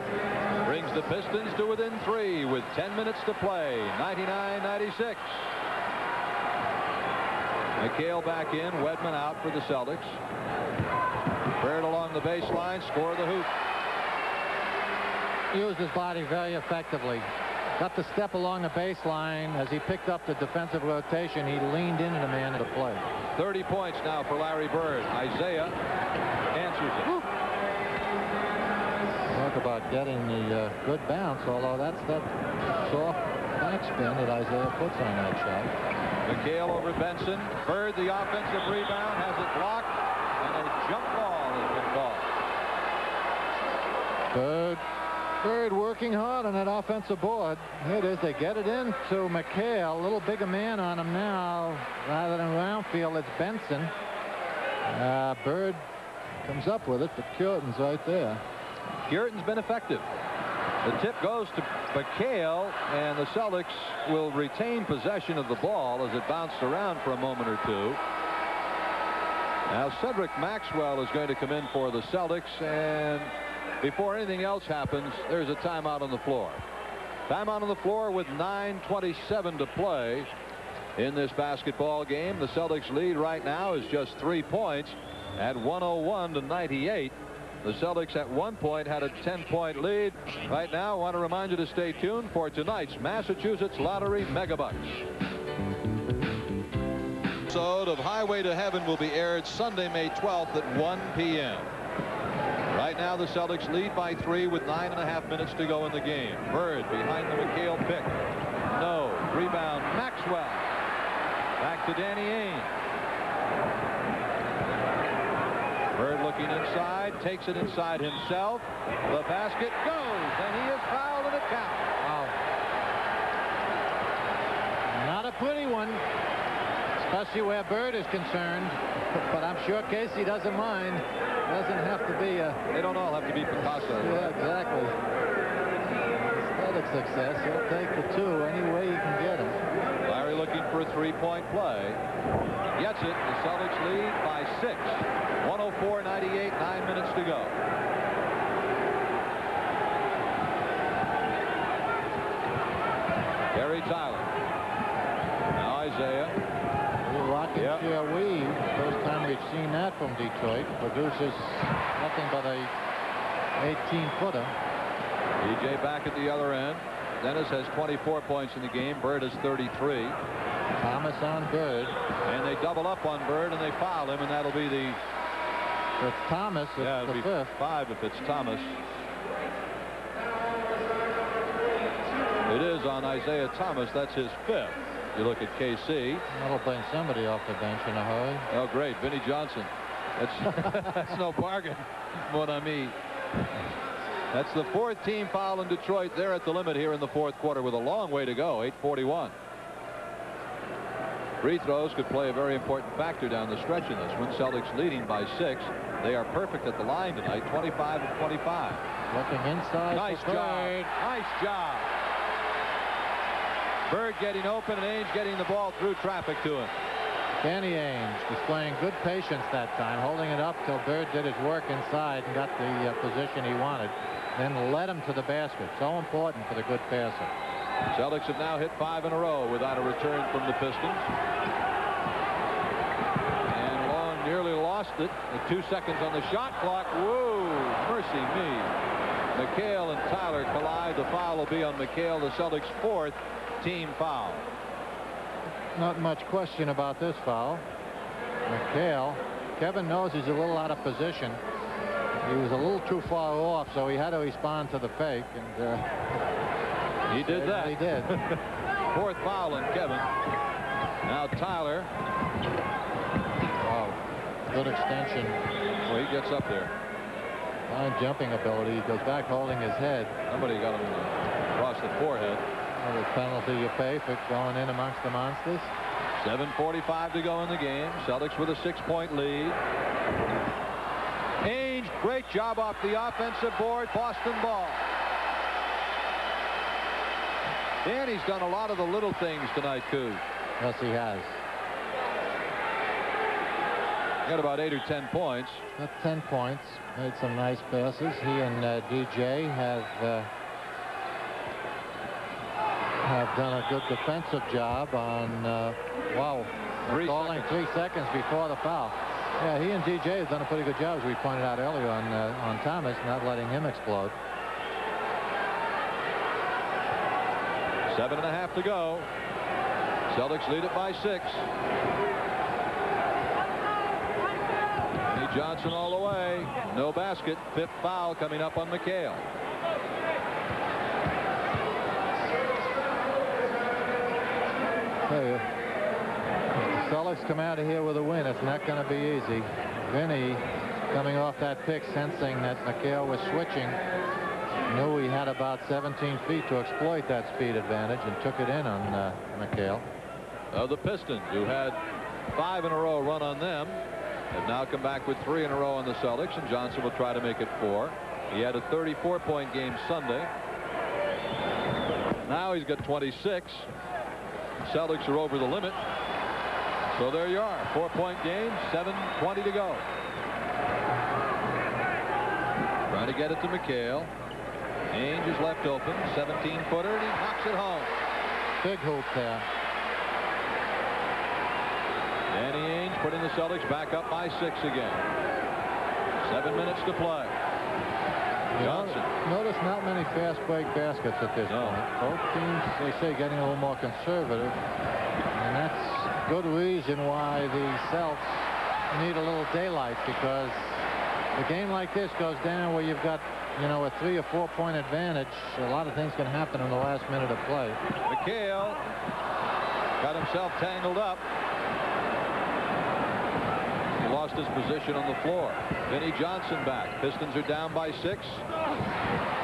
brings the Pistons to within 3 with 10 minutes to play. 99-96. McHale back in. Wedman out for the Celtics. Bird along the baseline. Score the hoop. Used his body very effectively. Got the step along the baseline. As he picked up the defensive rotation, he leaned into the man to play. 30 points now for Larry Bird. Isaiah answers it. Woo. Talk about getting the good bounce, although that's that soft backspin that Isaiah puts on that shot. McHale over Benson. Bird, the offensive rebound, has it blocked, and a jump ball has been called. Bird working hard on that offensive board. Here it is. They get it into McHale. A little bigger man on him now. Rather than Roundfield, it's Benson. Bird comes up with it, but Curitan's right there. Curitan's been effective. The tip goes to McHale, and the Celtics will retain possession of the ball as it bounced around for a moment or two. Now Cedric Maxwell is going to come in for the Celtics, and before anything else happens, there's a timeout on the floor. Timeout on the floor with 9:27 to play in this basketball game. The Celtics lead right now is just 3 points at 101-98. The Celtics at one point had a 10-point lead. Right now, I want to remind you to stay tuned for tonight's Massachusetts Lottery Megabucks. Episode of Highway to Heaven will be aired Sunday, May 12th at 1 p.m. Right now, the Celtics lead by 3 with 9.5 minutes to go in the game. Bird behind the McHale pick. No. Rebound, Maxwell. Back to Danny Ainge. Bird looking inside, takes it inside himself. The basket goes, and he is fouled in the count. Wow. Not a pretty one, especially where Bird is concerned. But I'm sure Casey doesn't mind. Doesn't have to be a... They don't all have to be Picasso. Yeah, exactly. Aesthetic success. He'll take the 2 any way he can get him. Larry looking for a 3-point play. Gets it. The Celtics lead by 6. 104-98, 9 minutes to go. Gary Tyler. Now Isaiah. Rocking chair weave. First time we've seen that from Detroit. Produces nothing but a 18-footer. DJ back at the other end. Dennis has 24 points in the game. Bird has 33. Thomas on Bird. And they double up on Bird and they foul him, and that'll be the... It's Thomas. It's it'll the be 5th. 5 if it's Thomas. It is on Isaiah Thomas. That's his 5th. You look at KC. That'll bring somebody off the bench in a hurry. Oh, great. Vinnie Johnson. That's no bargain, what I mean. That's the 4th team foul in Detroit. They're at the limit here in the 4th quarter with a long way to go. 8:41. Free throws could play a very important factor down the stretch in this one. Celtics leading by 6. They are perfect at the line tonight, 25 and 25. Looking inside. Nice job. Nice job. Bird getting open and Ainge getting the ball through traffic to him. Danny Ainge displaying good patience that time, holding it up till Bird did his work inside and got the position he wanted, then led him to the basket. So important for the good passer. Celtics have now hit 5 in a row without a return from the Pistons. And Long nearly lost it. With 2 seconds on the shot clock. Whoa, mercy me. McHale and Tyler collide. The foul will be on McHale, the Celtics' 4th team foul. Not much question about this foul. McHale. Kevin knows he's a little out of position. He was a little too far off, so he had to respond to the fake. And he did that. He did. 4th foul on Kevin. Now Tyler. Wow. Good extension. Well, he gets up there. Fine jumping ability. He goes back holding his head. Somebody got him across the forehead. The penalty you pay for going in amongst the monsters. 7:45 to go in the game. Celtics with a 6-point lead. Ainge, great job off the offensive board. Boston ball. Danny's done a lot of the little things tonight, Coos. Yes, he has. Got about 8 or 10 points. Got 10 points. Made some nice passes. He and DJ have done a good defensive job on, wow, calling 3 seconds before the foul. Yeah, he and DJ have done a pretty good job, as we pointed out earlier, on Thomas, not letting him explode. 7.5 to go. Celtics lead it by 6. Vinnie Johnson all the way. No basket. 5th foul coming up on McHale. If the Celtics come out of here with a win, it's not going to be easy. Vinny, coming off that pick, sensing that McHale was switching, knew he had about 17 feet to exploit that speed advantage and took it in on McHale. The Pistons, who had 5 in a row run on them, have now come back with 3 in a row on the Celtics, and Johnson will try to make it 4. He had a 34-point game Sunday. Now he's got 26. Celtics are over the limit. So there you are. 4-point game, 7:20 to go. Trying to get it to McHale. Ainge is left open. 17-footer, and he knocks it home. Big hoop there. Danny Ainge putting the Celtics back up by 6 again. 7 minutes to play. Johnson. Notice not many fast break baskets at this point. Both teams, they say, getting a little more conservative. And that's good reason why the Celts need a little daylight, because a game like this goes down where you've got, you know, a 3 or 4 point advantage, a lot of things can happen in the last minute of play. McHale got himself tangled up. He lost his position on the floor. Vinnie Johnson back. Pistons are down by 6.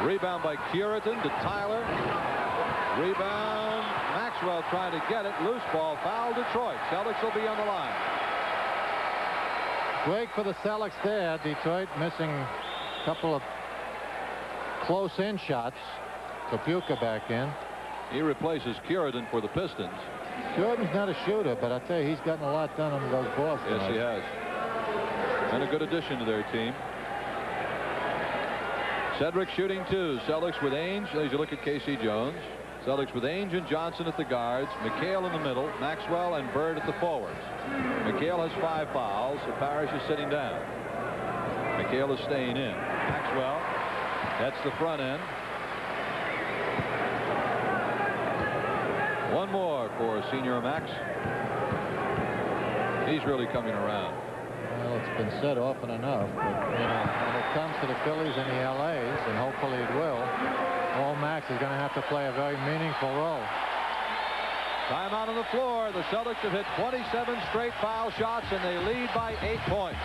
Rebound by Curitan to Tyler. Rebound. Maxwell trying to get it. Loose ball. Foul Detroit. Celtics will be on the line. Break for the Celtics there. Detroit missing a couple of close-in shots. Tripucka back in. He replaces Curitan for the Pistons. Jordan's not a shooter, but I tell you, he's gotten a lot done on those balls tonight. Yes, he has. And a good addition to their team. Cedric shooting 2. Celtics with Ainge. As you look at Casey Jones. Celtics with Ainge and Johnson at the guards. McHale in the middle. Maxwell and Bird at the forwards. McHale has 5 fouls. So Parrish is sitting down. McHale is staying in. Maxwell. That's the front end. One more for Senior Max. He's really coming around. Well, it's been said often enough, but you know, when it comes to the Phillies and the LAs, and hopefully it will, Old Max is going to have to play a very meaningful role. Timeout on the floor. The Celtics have hit 27 straight foul shots, and they lead by 8 points.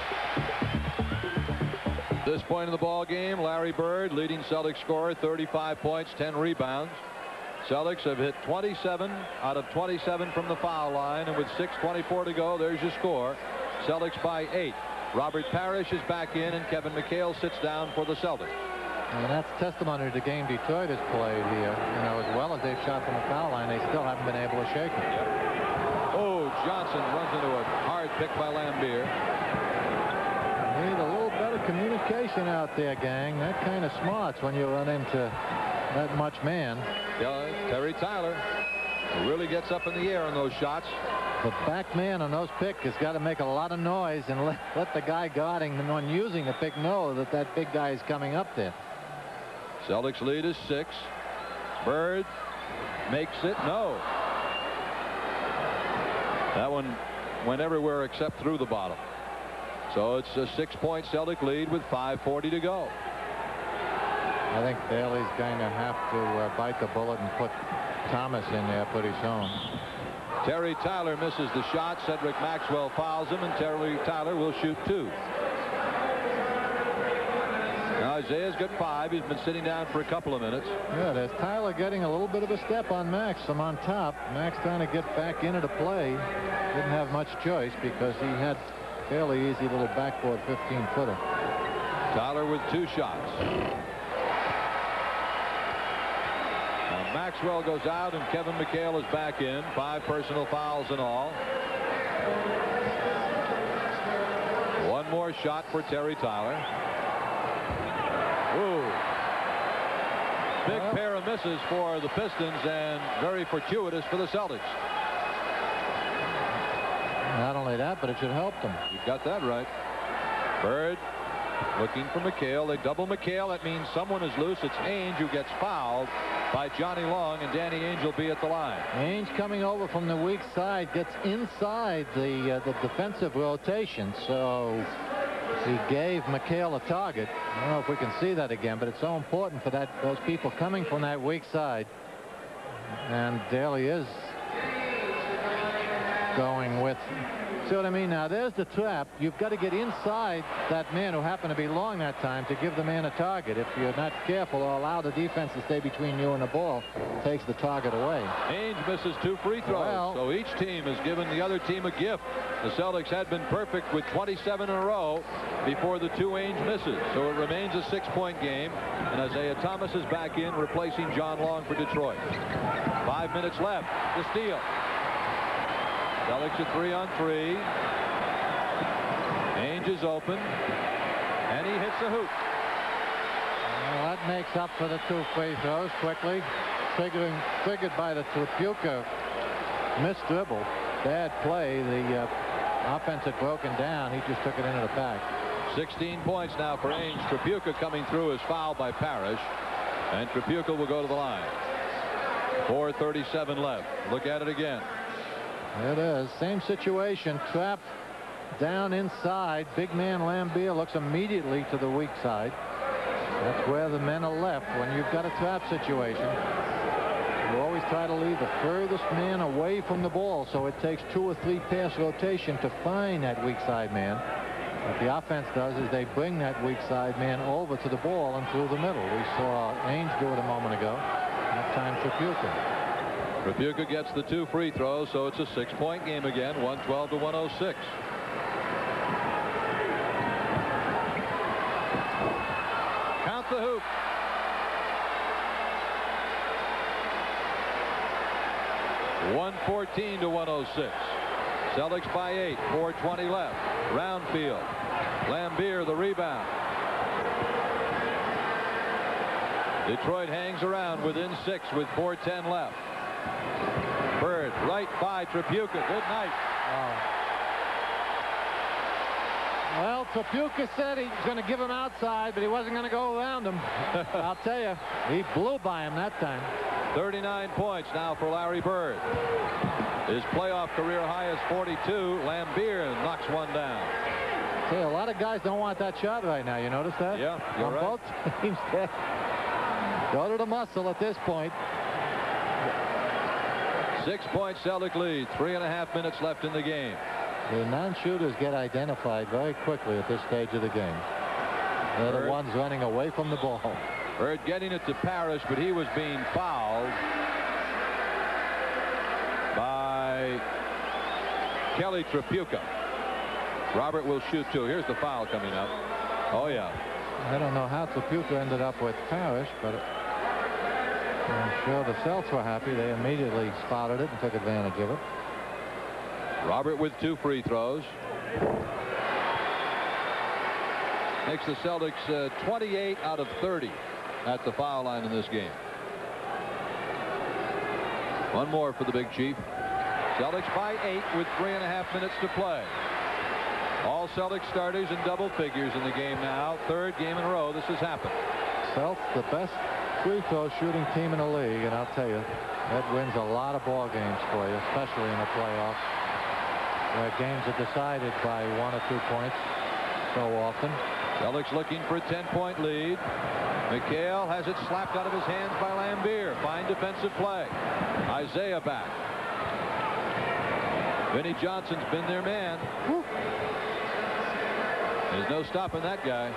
At this point in the ball game, Larry Bird, leading Celtics scorer, 35 points, 10 rebounds. Celtics have hit 27 out of 27 from the foul line, and with 6:24 to go, there's your score. Celtics by 8. Robert Parrish is back in, and Kevin McHale sits down for the Celtics. And that's testimony to the game Detroit has played here. You know, as well as they've shot from the foul line, they still haven't been able to shake it. Yep. Oh, Johnson runs into a hard pick by Lambier. Need a little better communication out there, gang. That kind of smarts when you run into that much man. Yeah, Terry Tyler really gets up in the air on those shots. The back man on those picks has got to make a lot of noise and let the guy guarding the one using the pick know that that big guy is coming up there. Celtics lead is 6. Bird makes it. No. That one went everywhere except through the bottom. So it's a 6-point Celtic lead with 5:40 to go. I think Daly's going to have to bite the bullet and put Thomas in there pretty soon. Terry Tyler misses the shot. Cedric Maxwell fouls him, and Terry Tyler will shoot 2. Now Isaiah's got 5. He's been sitting down for a couple of minutes. Yeah, there's Tyler getting a little bit of a step on Max from on top. Max trying to get back into the play. Didn't have much choice because he had fairly easy little backboard 15-footer. Tyler with 2 shots. Now Maxwell goes out, and Kevin McHale is back in. 5 personal fouls in all. One more shot for Terry Tyler. Ooh. Big pair of misses for the Pistons, and very fortuitous for the Celtics. Not only that, but it should help them. You got that right. Bird looking for McHale. They double McHale. That means someone is loose. It's Ainge who gets fouled by Johnny Long, and Danny Ainge will be at the line. Ainge coming over from the weak side gets inside the defensive rotation, so he gave McHale a target. I don't know if we can see that again, but it's so important for those people coming from that weak side. And Daly is going with. See what I mean? Now there's the trap. You've got to get inside that man who happened to be long that time to give the man a target. If you're not careful or allow the defense to stay between you and the ball, it takes the target away. Ainge misses 2 free throws. Well, so each team has given the other team a gift. The Celtics had been perfect with 27 in a row before the 2 Ainge misses. So it remains a 6-point game. And Isaiah Thomas is back in, replacing John Long for Detroit. 5 minutes left. The steal. Celtics at 3-on-3. Ainge is open, and he hits the hoop. Well, that makes up for the 2 free throws quickly. Triggered by the Tripucka missed dribble. Bad play. The offense had broken down. He just took it into the back. 16 points now for Ainge. Tripucka coming through is fouled by Parrish, and Tripucka will go to the line. 4:37 left. Look at it again. It is. Same situation. Trap down inside. Big man Lambier looks immediately to the weak side. That's where the men are left when you've got a trap situation. You always try to leave the furthest man away from the ball, so it takes 2 or 3 pass rotation to find that weak side man. What the offense does is they bring that weak side man over to the ball and through the middle. We saw Ainge do it a moment ago. That time Tripucka. Tripucka gets the 2 free throws, so it's a 6-point game again, 112-106. Count the hoop. (114-106). Celtics by 8. 4:20 left. Roundfield. Lambier the rebound. Detroit hangs around within 6 with 4:10 left. Bird right by Tripucka. Good night. Well, Tripucka said he was going to give him outside, but he wasn't going to go around him. I'll tell you, he blew by him that time. 39 points now for Larry Bird. His playoff career high is 42. Lambier knocks one down. See, a lot of guys don't want that shot right now. You notice that? Yeah, you're on right. both teams. Go to the muscle at this point. 6-point Celtic lead. 3.5 minutes left in the game. The non-shooters get identified very quickly at this stage of the game. They're the ones running away from the ball. Bird getting it to Parrish, but he was being fouled by Kelly Tripucka. Robert will shoot too. Here's the foul coming up. Oh, yeah. I don't know how Tripucka ended up with Parrish, but I'm sure the Celts were happy. They immediately spotted it and took advantage of it. Robert with 2 free throws. Makes the Celtics 28 out of 30 at the foul line in this game. One more for the Big Chief. Celtics by 8 with 3.5 minutes to play. All Celtics starters in double figures in the game now. 3rd game in a row this has happened. Celts, the best free throw shooting team in the league, and I'll tell you, that wins a lot of ball games for you, especially in the playoffs, where games are decided by 1 or 2 points so often. Celtics looking for a 10-point lead. McHale has it slapped out of his hands by Lambier. Fine defensive play. Isaiah back. Vinnie Johnson's been their man. Woo. There's no stopping that guy.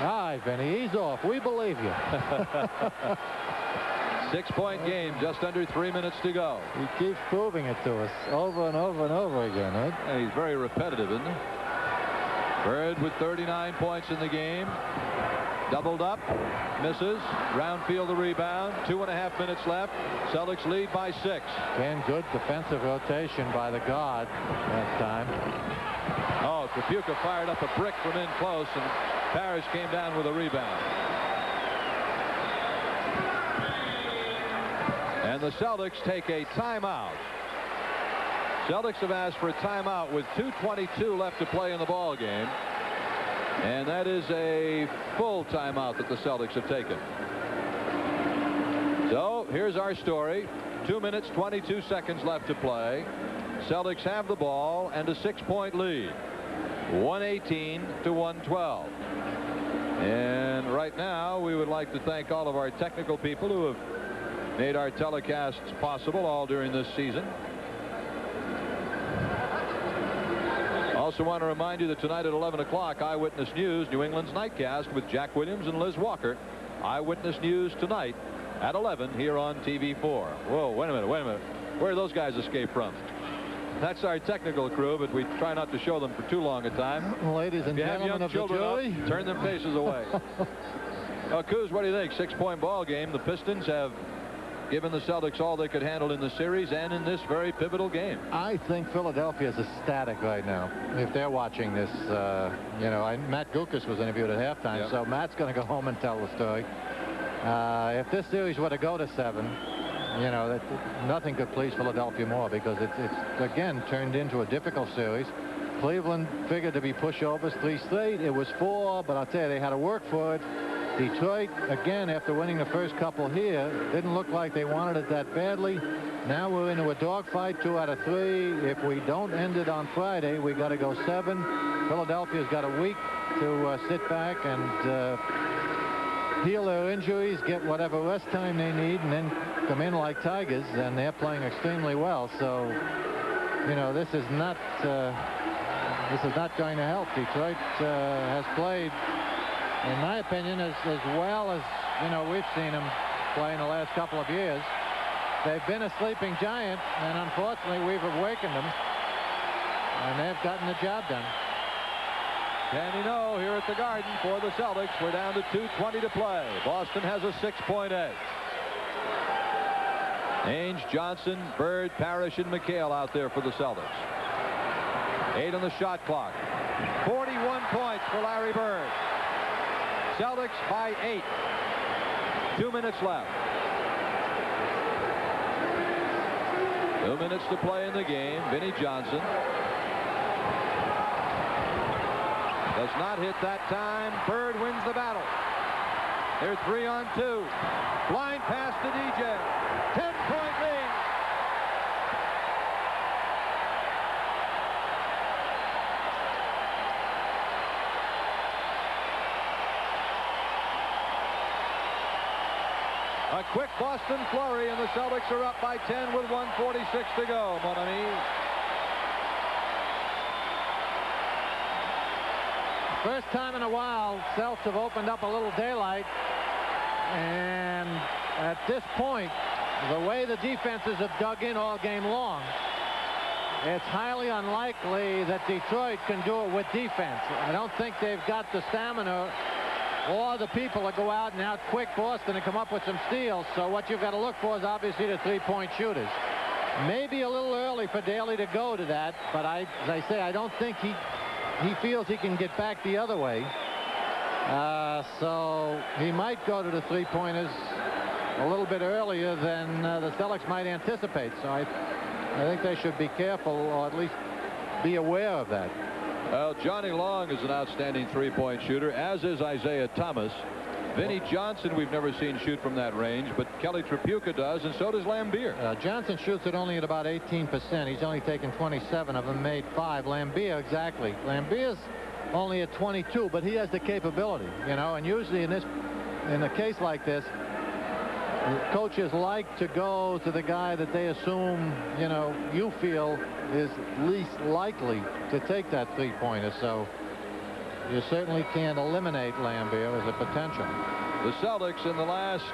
All right, Vinny, ease off. We believe you. 6-point game, just under 3 minutes to go. He keeps proving it to us over and over and over again, right? And he's very repetitive, isn't he? Bird with 39 points in the game. Doubled up, misses. Roundfield the rebound. 2.5 minutes left. Celtics lead by 6. Again, good defensive rotation by the guard that time. Oh, Tripucka fired up a brick from in close, and Parrish came down with a rebound. And the Celtics take a timeout. Celtics have asked for a timeout with 2:22 left to play in the ball game. And that is a full timeout that the Celtics have taken. So here's our story. 2 minutes, 22 seconds left to play. Celtics have the ball and a 6-point lead. 118-112. And right now we would like to thank all of our technical people who have made our telecasts possible all during this season. Also want to remind you that tonight at 11 o'clock, Eyewitness News, New England's Nightcast with Jack Williams and Liz Walker. Eyewitness News tonight at 11 here on TV4. Whoa, wait a minute. Where did those guys escape from? That's our technical crew, but we try not to show them for too long a time. Ladies and gentlemen of the jury, turn their faces away. Coos, what do you think? 6-point ball game. The Pistons have given the Celtics all they could handle in the series and in this very pivotal game. I think Philadelphia is ecstatic right now. If they're watching this, Matt Gukas was interviewed at halftime, so Matt's going to go home and tell the story. If this series were to go to 7, nothing could please Philadelphia more, because it's again turned into a difficult series. Cleveland figured to be pushovers 3 straight. It was 4, but I'll tell you, they had to work for it. Detroit, again, after winning the first couple here, didn't look like they wanted it that badly. Now we're into a dogfight, 2 out of 3. If we don't end it on Friday, we got to go 7. Philadelphia's got a week to sit back and heal their injuries, get whatever rest time they need, and then come in like Tigers, and they're playing extremely well. So, you know, this is not going to help. Detroit has played, in my opinion, as well as, you know, we've seen them play in the last couple of years. They've been a sleeping giant, and unfortunately we've awakened them, and they've gotten the job done. Danny No here at the Garden for the Celtics. We're down to 2:20 to play. Boston has a 6-point edge. Ainge, Johnson, Bird, Parrish, and McHale out there for the Celtics. 8 on the shot clock. 41 points for Larry Bird. Celtics by 8. 2 minutes left. 2 minutes to play in the game. Vinnie Johnson does not hit that time. Bird wins the battle. They're 3 on 2. Blind pass to DJ. 10-point lead. A quick Boston flurry, and the Celtics are up by 10 with 1:46 to go, mon ami. First time in a while, Celtics have opened up a little daylight, and at this point, the way the defenses have dug in all game long, it's highly unlikely that Detroit can do it with defense. I don't think they've got the stamina or the people to go out and out-quick Boston and come up with some steals. So what you've got to look for is obviously the three-point shooters. Maybe a little early for Daly to go to that, but as I say, I don't think he feels he can get back the other way. So he might go to the three-pointers a little bit earlier than the Celtics might anticipate. So I think they should be careful, or at least be aware of that. Well, Johnny Long is an outstanding three-point shooter, as is Isaiah Thomas. Vinnie Johnson we've never seen shoot from that range, but Kelly Tripucka does, and so does Lambier. Johnson shoots it only at about 18%. He's only taken 27 of them, made 5. Lambier, exactly. Lambier's only at 22, but he has the capability, you know, and usually in a case like this, coaches like to go to the guy that they assume, you know, you feel is least likely to take that three-pointer. So you certainly can't eliminate Lambier as a potential. The Celtics in the last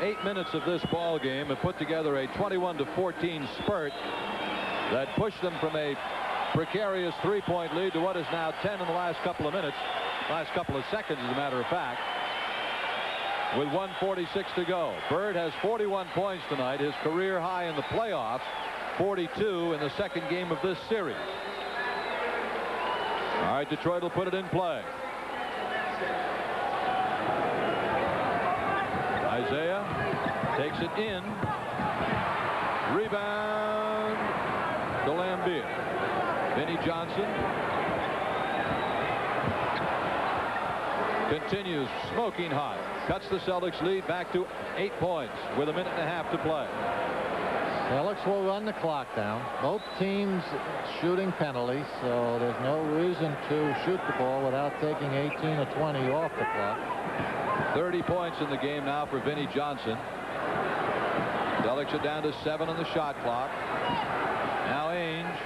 8 minutes of this ball game have put together a 21-14 spurt that pushed them from a precarious three-point lead to what is now 10 in the last couple of minutes, last couple of seconds, as a matter of fact, with 1:46 to go. Bird has 41 points tonight, his career high in the playoffs, 42 in the second game of this series. All right, Detroit will put it in play. Isaiah takes it in. Rebound to Lambier. Vinnie Johnson continues smoking hot. Cuts the Celtics lead back to 8 points with a minute and a half to play. Celtics will run the clock down. Both teams shooting penalties, so there's no reason to shoot the ball without taking 18 or 20 off the clock. 30 points in the game now for Vinnie Johnson. Celtics are down to 7 on the shot clock. Now Ainge.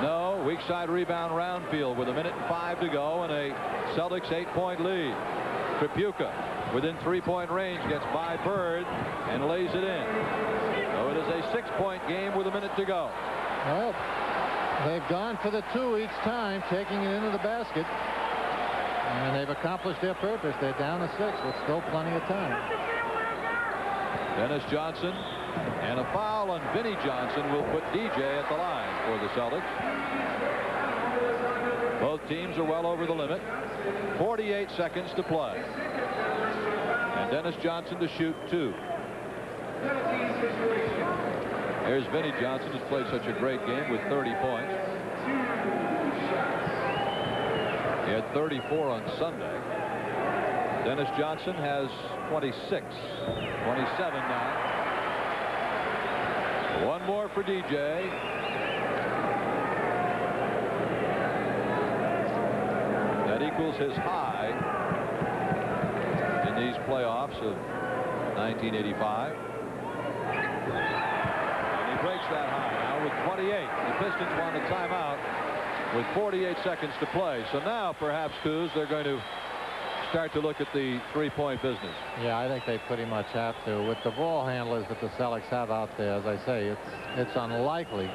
No, weak side rebound Roundfield with a minute and 5 to go and a Celtics 8-point lead. Tripucka within 3-point range gets by Bird and lays it in. So it is a 6-point game with a minute to go. Well, they've gone for the 2 each time, taking it into the basket. And they've accomplished their purpose. They're down to 6 with still plenty of time. Dennis Johnson, and a foul on Vinnie Johnson will put DJ at the line for the Celtics. Both teams are well over the limit. 48 seconds to play. And Dennis Johnson to shoot 2. Here's Vinnie Johnson, who's played such a great game with 30 points. He had 34 on Sunday. Dennis Johnson has 26. 27 now. One more for DJ. That equals his high in these playoffs of 1985. And he breaks that high now with 28. The Pistons want a timeout with 48 seconds to play. So now perhaps, Coos, they're going to start to look at the three-point business. Yeah, I think they pretty much have to. With the ball handlers that the Celtics have out there, as I say, it's unlikely.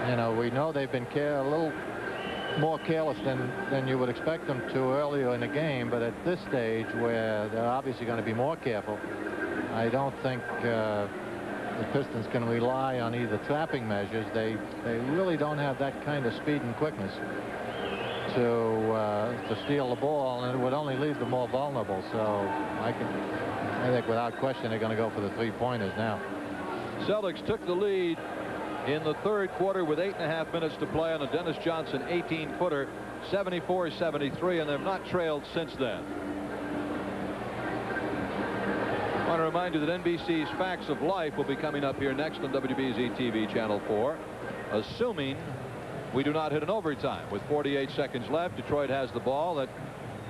You know, we know they've been a little more careless than you would expect them to earlier in the game, but at this stage where they're obviously going to be more careful, I don't think the Pistons can rely on either trapping measures. They really don't have that kind of speed and quickness to steal the ball, and it would only leave them more vulnerable. So I think without question they're going to go for the three-pointers now. Celtics took the lead in the third quarter with 8.5 minutes to play on a Dennis Johnson 18-footer, 74-73, and they've not trailed since then. I want to remind you that NBC's Facts of Life will be coming up here next on WBZ TV Channel 4, assuming we do not hit an overtime. With 48 seconds left, Detroit has the ball. That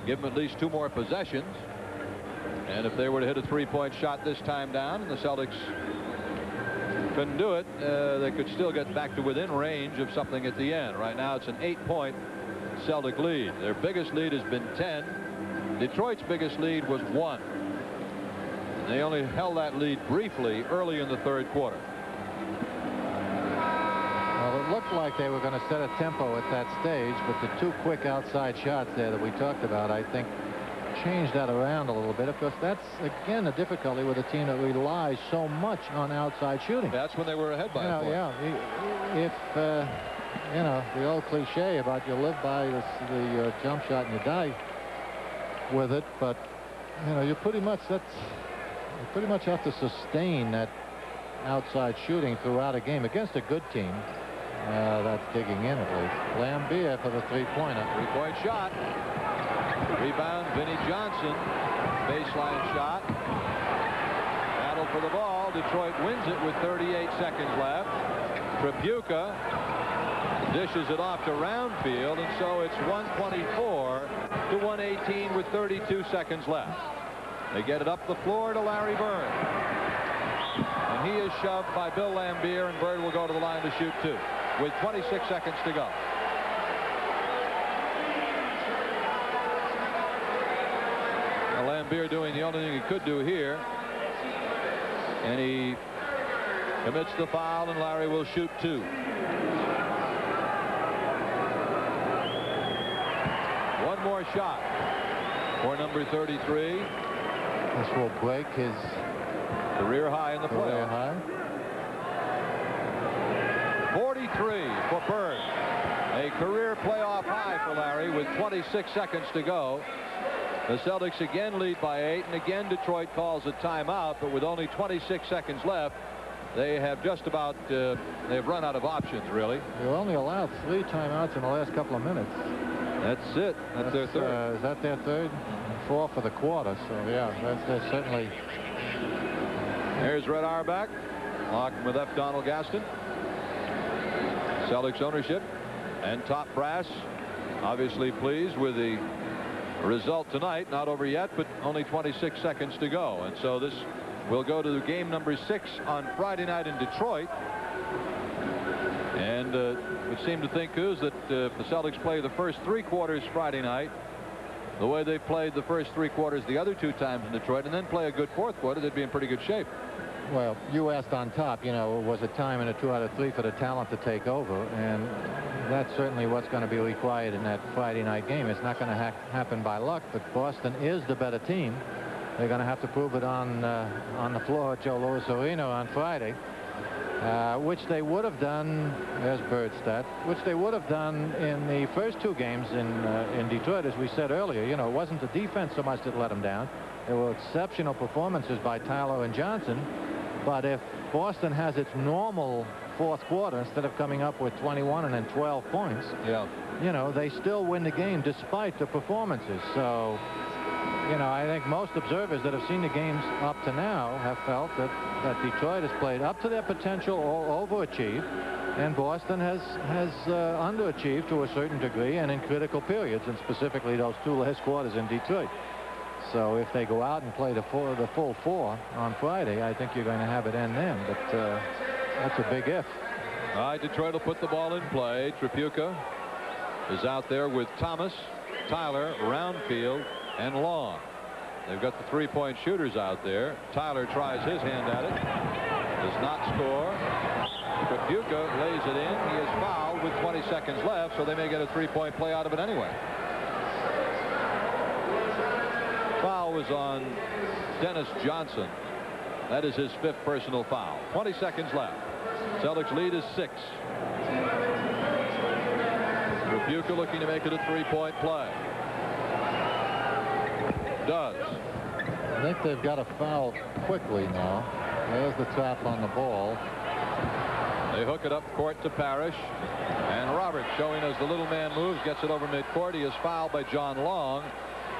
give them at least 2 more possessions. And if they were to hit a three-point shot this time down and the Celtics couldn't do it, they could still get back to within range of something at the end. Right now it's an 8-point Celtic lead. Their biggest lead has been 10. Detroit's biggest lead was 1. And they only held that lead briefly early in the third quarter. Well, it looked like they were going to set a tempo at that stage, but the 2 quick outside shots there that we talked about, I think, changed that around a little bit. Of course, that's again a difficulty with a team that relies so much on outside shooting. That's when they were ahead by a point. Yeah, if you know, the old cliche about you live by the jump shot and you die with it, but you know, you pretty much have to sustain that outside shooting throughout a game against a good team that's digging in at least. Lambier for the three-pointer. Three-point shot. Rebound, Vinnie Johnson. Baseline shot. Battle for the ball. Detroit wins it with 38 seconds left. Tripucka dishes it off to Roundfield, and so it's 124 to 118 with 32 seconds left. They get it up the floor to Larry Bird. And he is shoved by Bill Lambier, and Bird will go to the line to shoot 2 with 26 seconds to go. Now, Lambier doing the only thing he could do here. And he commits the foul, and Larry will shoot 2. One more shot for number 33. This will break his career high in the playoffs. 43 for Bird. A career playoff high for Larry with 26 seconds to go. The Celtics again lead by 8, and again Detroit calls a timeout, but with only 26 seconds left, they have just about they've run out of options, really. They only allowed 3 timeouts in the last couple of minutes. That's it. That's their third. Is that their third? 4 for the quarter. So yeah, that's certainly. There's Red Auerbach, locked with F. Donald Gaston. Celtics ownership and top brass obviously pleased with the result tonight. Not over yet, but only 26 seconds to go. And so this will go to game number 6 on Friday night in Detroit. And we seem to think, Coos, that if the Celtics play the first 3 quarters Friday night the way they played the first 3 quarters the other 2 times in Detroit, and then play a good 4th quarter, they'd be in pretty good shape. Well, you asked on top, you know, was it time in a 2 out of 3 for the talent to take over? And that's certainly what's going to be required in that Friday night game. It's not going to happen by luck, but Boston is the better team. They're going to have to prove it on the floor at Joe Louis Arena on Friday, which they would have done, there's Bird's stat, which they would have done in the first 2 games in Detroit, as we said earlier. You know, it wasn't the defense so much that let them down. There were exceptional performances by Tyler and Johnson. But if Boston has its normal 4th quarter, instead of coming up with 21 and then 12 points, yeah, you know, they still win the game despite the performances. So you know, I think most observers that have seen the games up to now have felt that Detroit has played up to their potential or overachieved, and Boston has underachieved to a certain degree and in critical periods, and specifically those 2 last quarters in Detroit. So if they go out and play the full 4 on Friday, I think you're going to have it end then. But that's a big if. All right, Detroit will put the ball in play. Tripucka is out there with Thomas, Tyler, Roundfield, and Long. They've got the 3-point shooters out there. Tyler tries his hand at it. Does not score. Tripucka lays it in. He is fouled with 20 seconds left, so they may get a 3-point play out of it anyway. Foul was on Dennis Johnson. That is his 5th personal foul. 20 seconds left. Celtics lead is 6. Tripucka looking to make it a 3-point play. Does. I think they've got a foul quickly now. There's the trap on the ball. They hook it up court to Parrish. And Robert, showing as the little man moves, gets it over midcourt. He is fouled by John Long.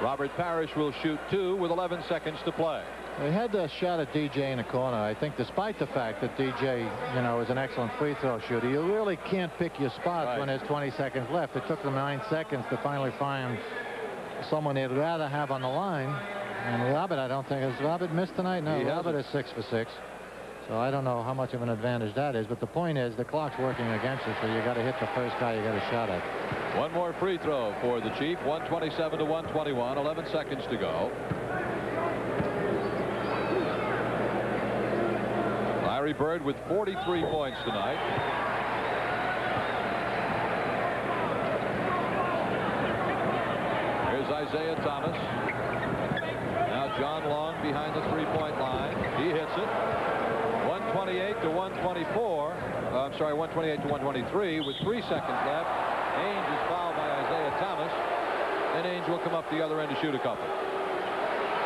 Robert Parrish will shoot 2 with 11 seconds to play. They had the shot at DJ in the corner. I think despite the fact that DJ, you know, is an excellent free throw shooter, you really can't pick your spots when there's 20 seconds left. It took them 9 seconds to finally find someone they'd rather have on the line. And Robert, I don't think, has Robert missed tonight? No, Robert is 6 for 6. So I don't know how much of an advantage that is. But the point is the clock's working against you, so you got to hit the first guy you got a shot at. One more free throw for the Chief. 127 to 121. 11 seconds to go. Larry Bird with 43 points tonight. Here's Isaiah Thomas. Now John Long behind the 3-point line. He hits it. 128 to 124. I'm sorry, 128 to 123 with 3 seconds left. Ainge is fouled by Isaiah Thomas. And Ainge will come up the other end to shoot a couple.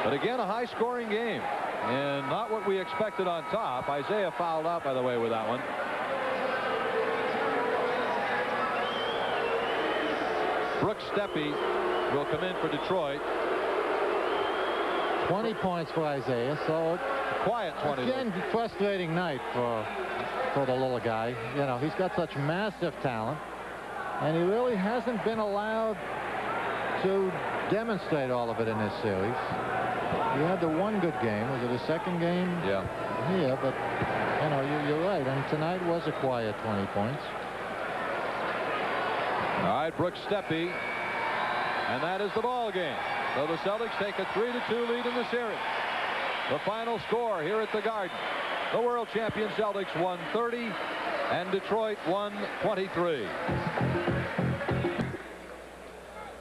But again, a high-scoring game. And not what we expected on top. Isaiah fouled out, by the way, with that one. Brooks Steppe will come in for Detroit. 20 points for Isaiah. So quiet 20. Again, frustrating night for the little guy. You know, he's got such massive talent, and he really hasn't been allowed to demonstrate all of it in this series. He had the one good game. Was it his second game? Yeah. Here, but you know, you're right. And tonight was a quiet 20 points. All right, Brooks Steppe, and that is the ball game. So the Celtics take a 3-2 lead in the series. The final score here at the Garden: the world champion Celtics 130, and Detroit 123.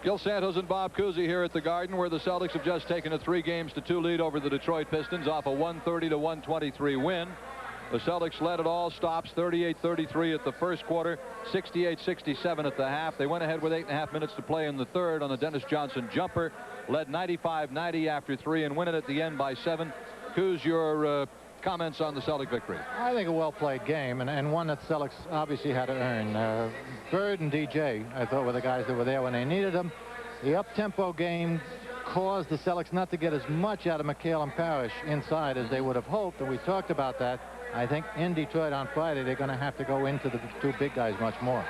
Gil Santos and Bob Cousy here at the Garden, where the Celtics have just taken a 3-2 lead over the Detroit Pistons off a 130 to 123 win. The Celtics led at all stops, 38-33 at the first quarter, 68-67 at the half. They went ahead with 8.5 minutes to play in the third on the Dennis Johnson jumper, led 95-90 after 3, and win it at the end by 7. Coos, your comments on the Celtic victory? I think a well-played game, and one that Celtics obviously had to earn. Bird and DJ, I thought, were the guys that were there when they needed them. The up-tempo game caused the Celtics not to get as much out of McHale and Parrish inside as they would have hoped, and we talked about that. I think in Detroit on Friday, they're going to have to go into the 2 big guys much more.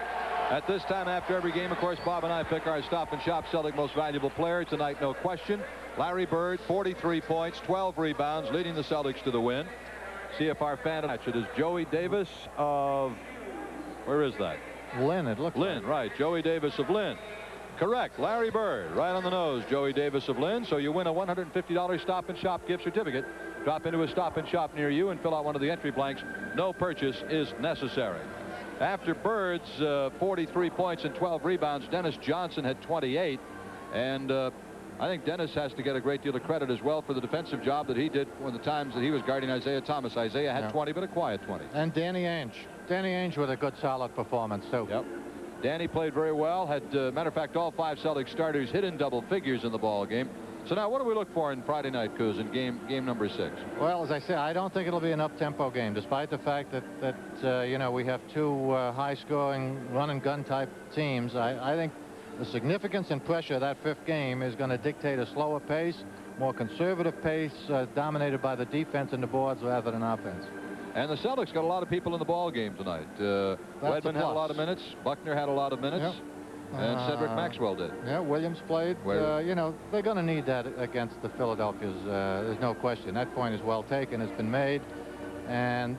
At this time after every game, of course, Bob and I pick our Stop and Shop Celtic most valuable player tonight, no question. Larry Bird, 43 points, 12 rebounds, leading the Celtics to the win. CFR fan match. It is Joey Davis of, where is that? Lynn, it looks Lynn, like. right. Joey Davis of Lynn. Correct. Larry Bird, right on the nose. Joey Davis of Lynn. So you win a $150 Stop and Shop gift certificate. Drop into a Stop and Shop near you and fill out one of the entry blanks. No purchase is necessary. After Bird's 43 points and 12 rebounds, Dennis Johnson had 28. And I think Dennis has to get a great deal of credit as well for the defensive job that he did when the times that he was guarding Isaiah Thomas. Isaiah had 20, but a quiet 20. And Danny Ainge. Danny Ainge with a good, solid performance, too. Yep. Danny played very well. Had, matter of fact, all 5 Celtics starters hit in double figures in the ball game. So now what do we look for in Friday night, Coos, in game number 6? Well, as I say, I don't think it'll be an up-tempo game, despite the fact that you know, we have 2 high-scoring run-and-gun type teams. I think the significance and pressure of that 5th game is going to dictate a slower pace more conservative pace, dominated by the defense and the boards rather than offense. And the Celtics got a lot of people in the ball game tonight. Wedman had a lot of minutes. Buckner had a lot of minutes. Yep. And Cedric Maxwell did. Yeah, Williams played. You know, they're going to need that against the Philadelphia's. There's no question. That point is well taken. It's been made. And,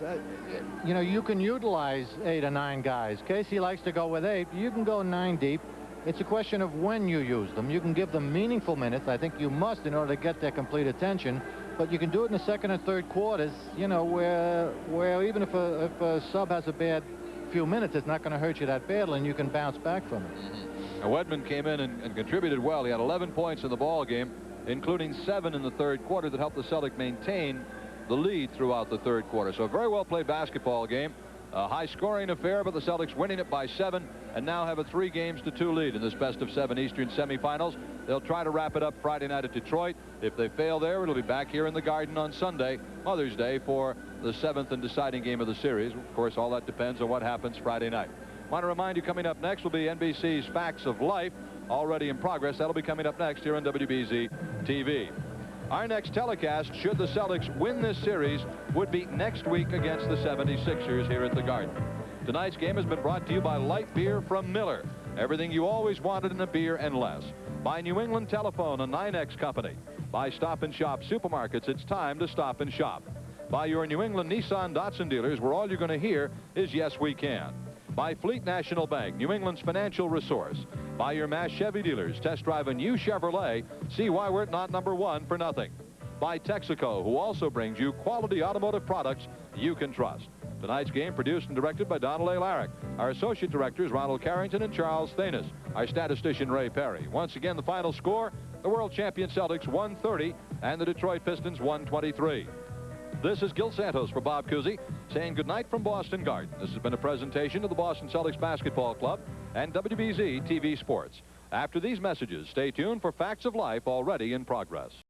you know, you can utilize 8 or 9 guys. Casey likes to go with 8. You can go 9 deep. It's a question of when you use them. You can give them meaningful minutes. I think you must in order to get their complete attention. But you can do it in the second and third quarters, you know, where even if a sub has a bad few minutes, it's not going to hurt you that badly, and you can bounce back from it. Now, Wedman came in and contributed well. He had 11 points in the ball game, including 7 in the third quarter that helped the Celtics maintain the lead throughout the third quarter. So a very well played basketball game. A high-scoring affair, but the Celtics winning it by 7 and now have a 3-2 lead in this best-of-7 Eastern semifinals. They'll try to wrap it up Friday night at Detroit. If they fail there, it'll be back here in the Garden on Sunday, Mother's Day, for the 7th and deciding game of the series. Of course, all that depends on what happens Friday night. I want to remind you, coming up next will be NBC's Facts of Life, already in progress. That'll be coming up next here on WBZ TV. Our next telecast, should the Celtics win this series, would be next week against the 76ers here at the Garden. Tonight's game has been brought to you by light beer from Miller. Everything you always wanted in a beer and less. By New England Telephone, a 9X company. By Stop and Shop Supermarkets, it's time to stop and shop. By your New England Nissan Datsun dealers, where all you're going to hear is yes, we can. By Fleet National Bank, New England's financial resource. By your Mass Chevy dealers, test drive a new Chevrolet. See why we're not #1 for nothing. By Texaco, who also brings you quality automotive products you can trust. Tonight's game produced and directed by Donald A. Larrick. Our associate directors, Ronald Carrington and Charles Thanis. Our statistician, Ray Perry. Once again, the final score, the world champion Celtics 130 and the Detroit Pistons 123. This is Gil Santos for Bob Cousy saying goodnight from Boston Garden. This has been a presentation of the Boston Celtics Basketball Club and WBZ TV Sports. After these messages, stay tuned for Facts of Life, already in progress.